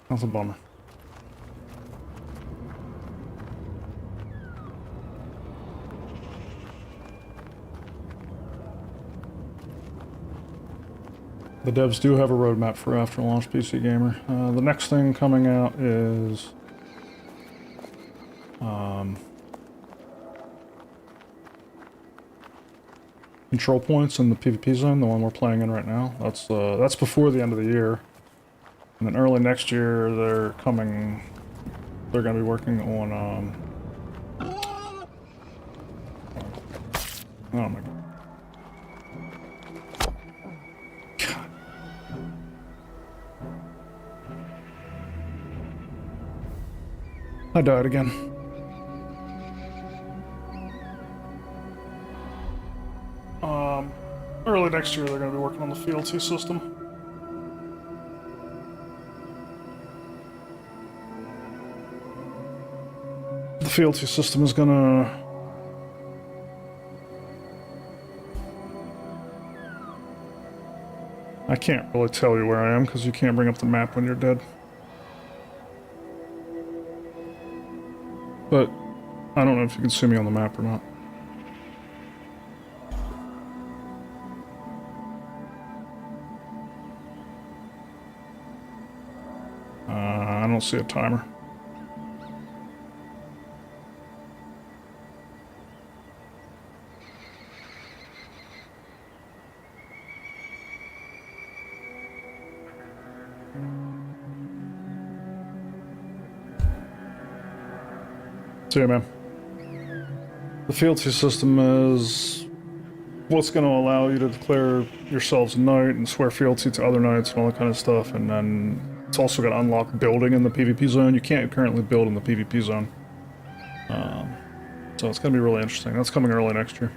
That's a bummer. The devs do have a roadmap for after launch PC Gamer. The next thing coming out is control points in the PvP zone, the one we're playing in right now. That's before the end of the year. And then early next year, they're going to be working on, oh my god. God. I died again. Early next year, they're going to be working on the fealty system. The fealty system is gonna... I can't really tell you where I am because you can't bring up the map when you're dead. But I don't know if you can see me on the map or not. see a timer. See ya, man. The fealty system is what's going to allow you to declare yourselves a knight and swear fealty to other knights and all that kind of stuff. And then it's also going to unlock building in the PvP zone. You can't currently build in the PvP zone. So it's going to be really interesting. That's coming early next year.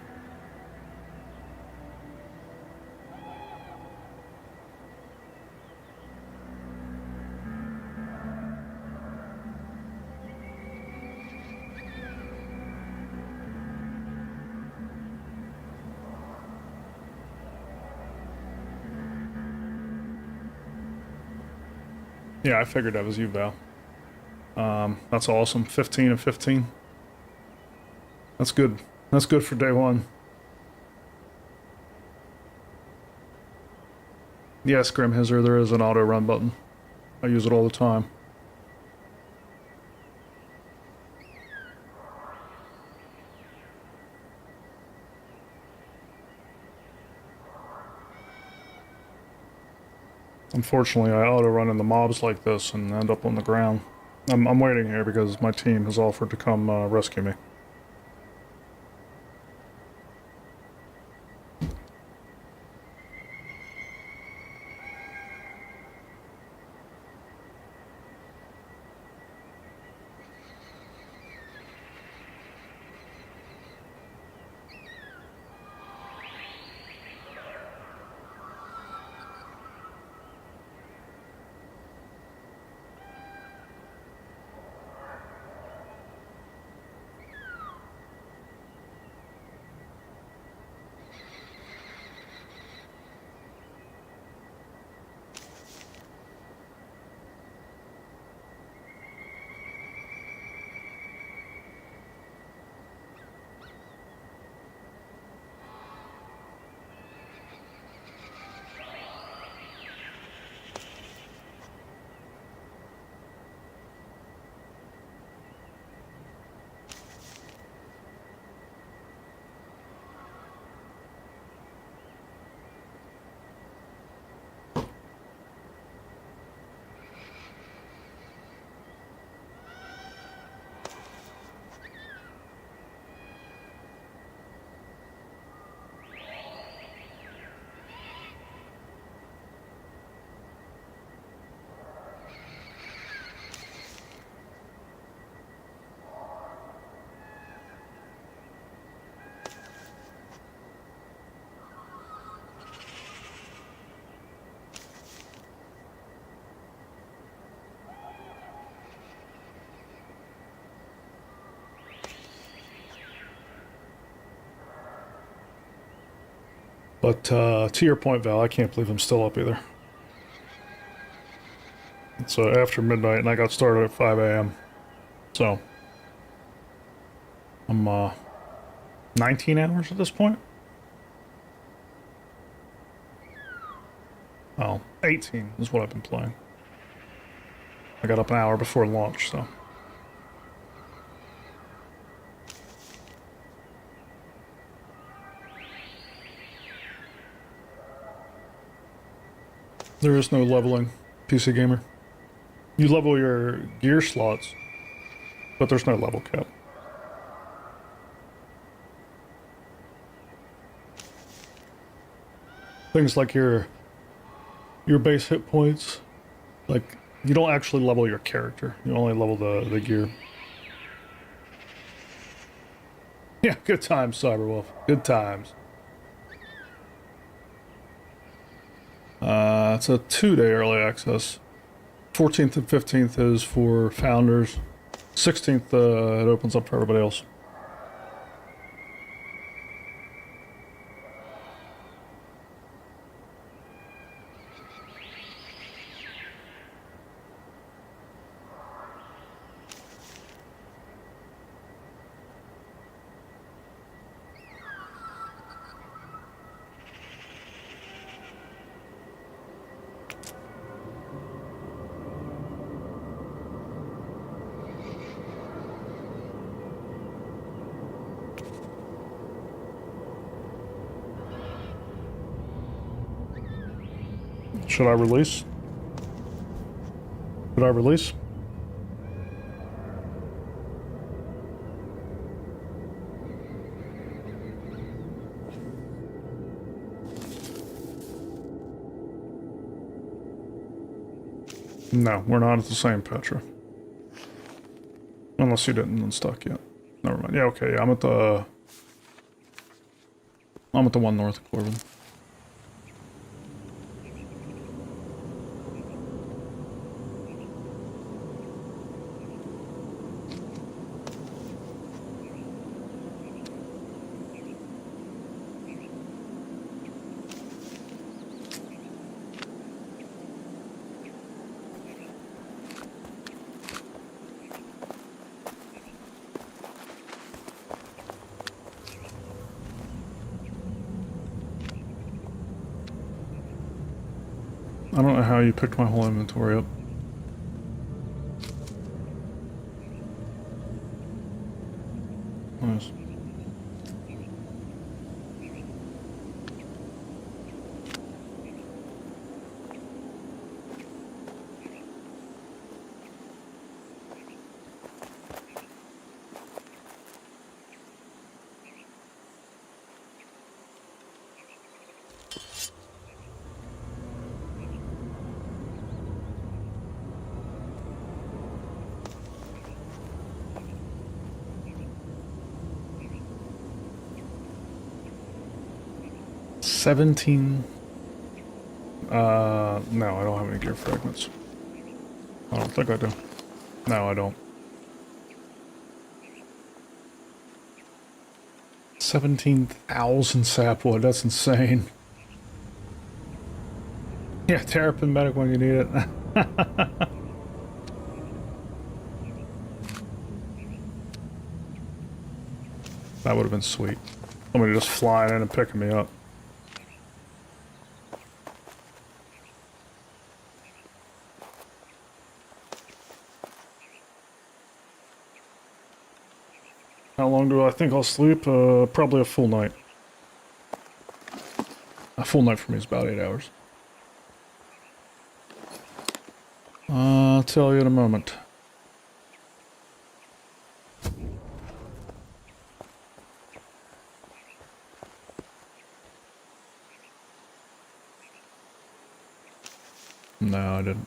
Yeah, I figured that was you, Val. That's awesome. 15 and 15. That's good. That's good for day one. Yes, Grimhizer, there is an auto run button. I use it all the time. Unfortunately, I auto run into mobs like this and end up on the ground. I'm waiting here because my team has offered to come rescue me. But to your point, Val, I can't believe I'm still up either. It's after midnight, and I got started at 5 a.m. So I'm 19 hours at this point. Oh, 18 is what I've been playing. I got up an hour before launch, so. There is no leveling, PC Gamer. You level your gear slots, but there's no level cap. Things like your base hit points, like you don't actually level your character. You only level the gear. Yeah, good times, Cyberwolf. Good times. It's a 2-day early access. 14th and 15th is for founders. 16th, it opens up for everybody else. Should I release? Should I release? No, we're not at the same Petra. Unless you didn't unstuck yet. Never mind. Yeah, okay, yeah, I'm at the one north of Corbin. I don't know how you picked my whole inventory up. Nice. $17. No, I don't have any gear fragments. I don't think I do. No, I don't. 17,000 sapwood, that's insane. Yeah, Terrapin medic when you need it. That would have been sweet. Somebody just flying in and picking me up. How long do I think I'll sleep? Probably a full night. A full night for me is about 8 hours. I'll tell you in a moment. No, I didn't.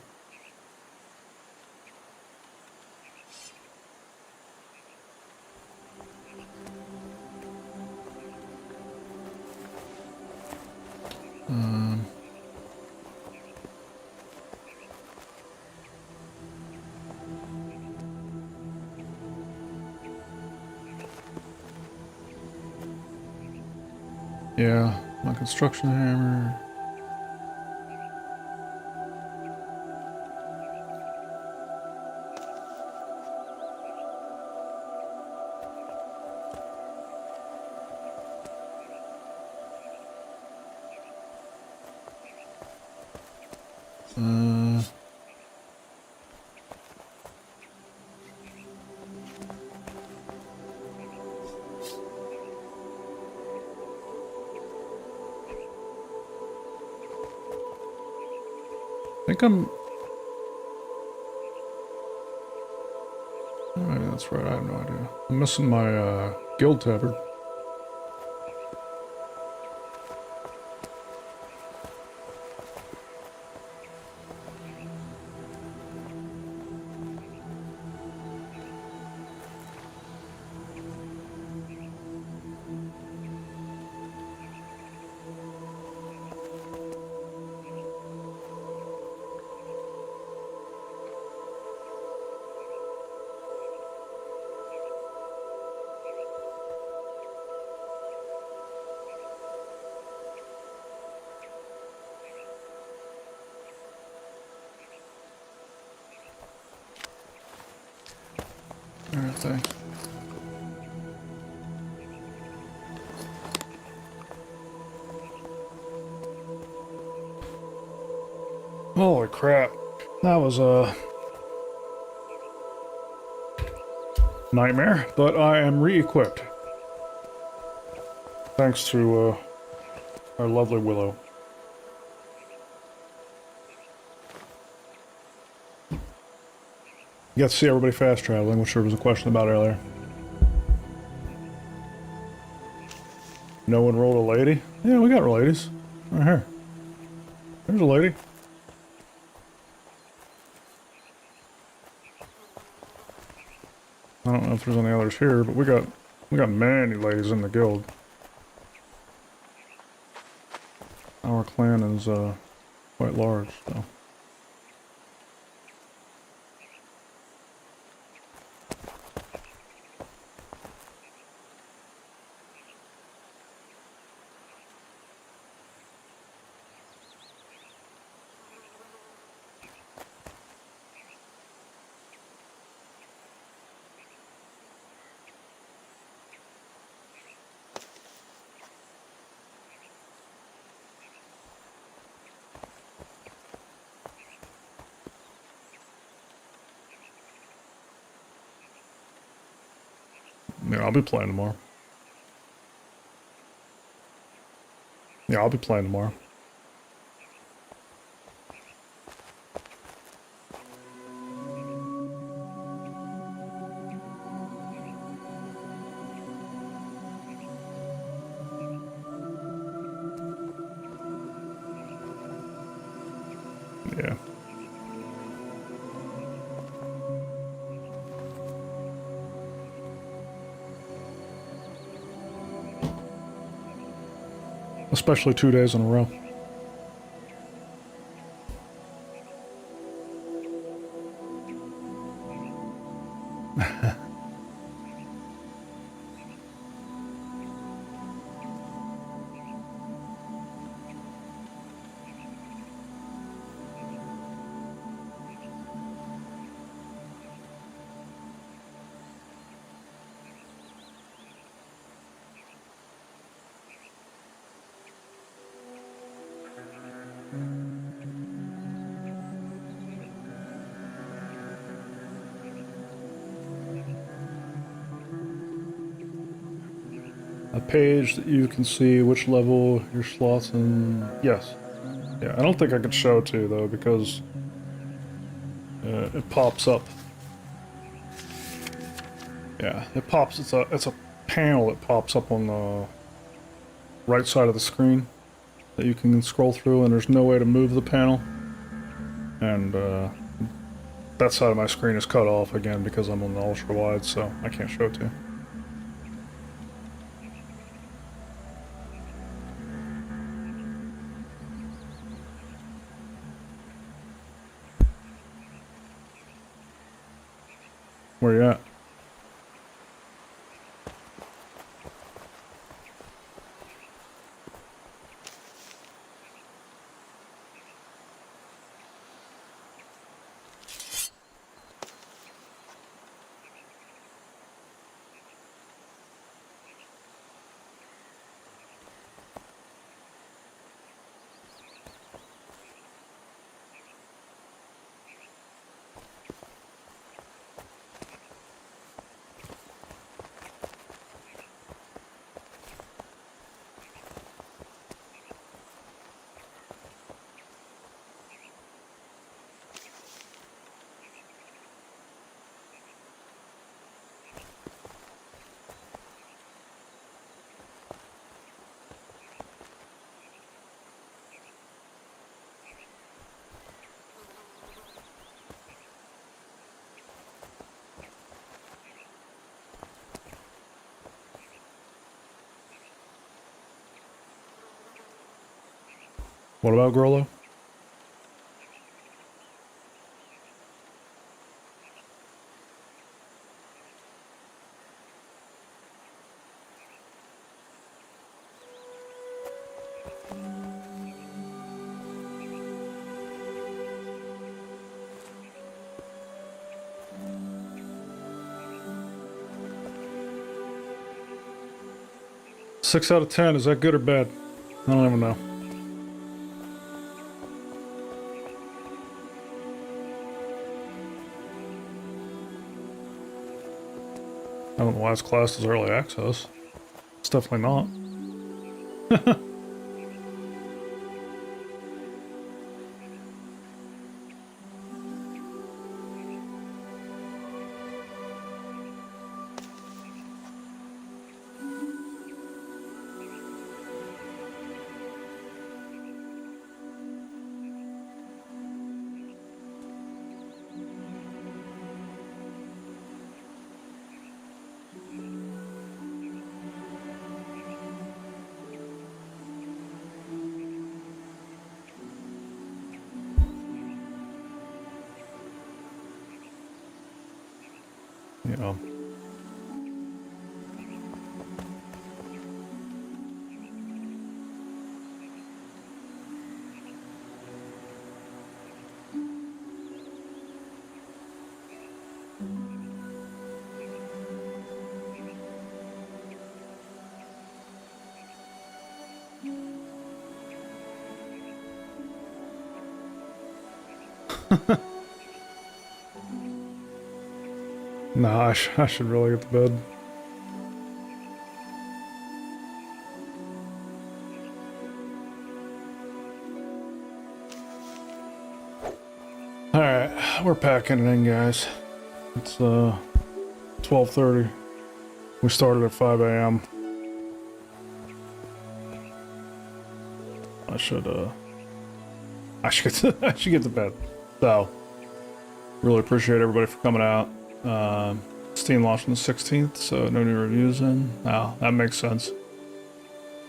Yeah, my construction hammer. I think I'm... Oh, maybe that's right, I have no idea. I'm missing my guild tabard. Everything. Holy crap. That was a nightmare, but I am re-equipped. Thanks to our lovely Willow. You got to see everybody fast traveling, which there was a question about earlier. No one rolled a lady? Yeah, we got ladies. Right here. There's a lady. I don't know if there's any others here, but we got many ladies in the guild. Our clan is quite large, so. Yeah, I'll be playing tomorrow. Yeah, I'll be playing tomorrow. Yeah. Especially 2 days in a row. A page that you can see which level your slots in. Yes. Yeah, I don't think I could show it to you though because it pops up. Yeah, it pops. It's a panel that pops up on the right side of the screen that you can scroll through, and there's no way to move the panel. And that side of my screen is cut off again because I'm on the ultra wide, so I can't show it to you. Where you at? What about Grollo? Six out of 10. Is that good or bad? I don't even know. I don't know why it's classed as early access. It's definitely not. you know. Nah, I should really get to bed. Alright, we're packing it in, guys. It's 12:30. We started at 5 a.m. I should get to, I should get to bed. So, really appreciate everybody for coming out. Steam launched on the 16th, so no new reviews in. Now, that makes sense.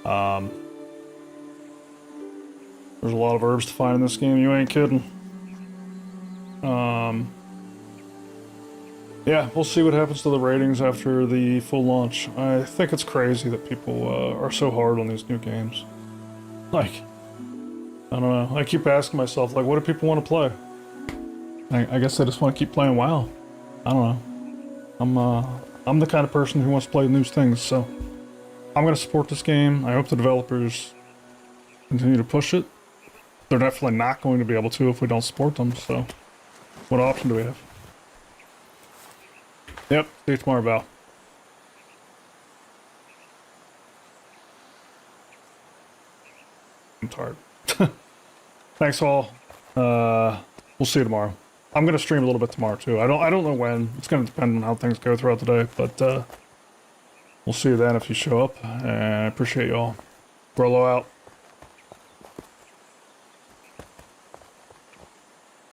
There's a lot of herbs to find in this game, you ain't kidding. Yeah, we'll see what happens to the ratings after the full launch. I think it's crazy that people are so hard on these new games. Like, I don't know. I keep asking myself, like, what do people want to play? I guess they just want to keep playing WoW. I don't know. I'm the kind of person who wants to play new things, so I'm gonna support this game. I hope the developers continue to push it. They're definitely not going to be able to if we don't support them, so what option do we have? Yep, see you tomorrow, Val. I'm tired. Thanks all. We'll see you tomorrow. I'm gonna stream a little bit tomorrow too. I don't know when. It's gonna depend on how things go throughout the day, but we'll see you then if you show up. And I appreciate y'all. Brolo out.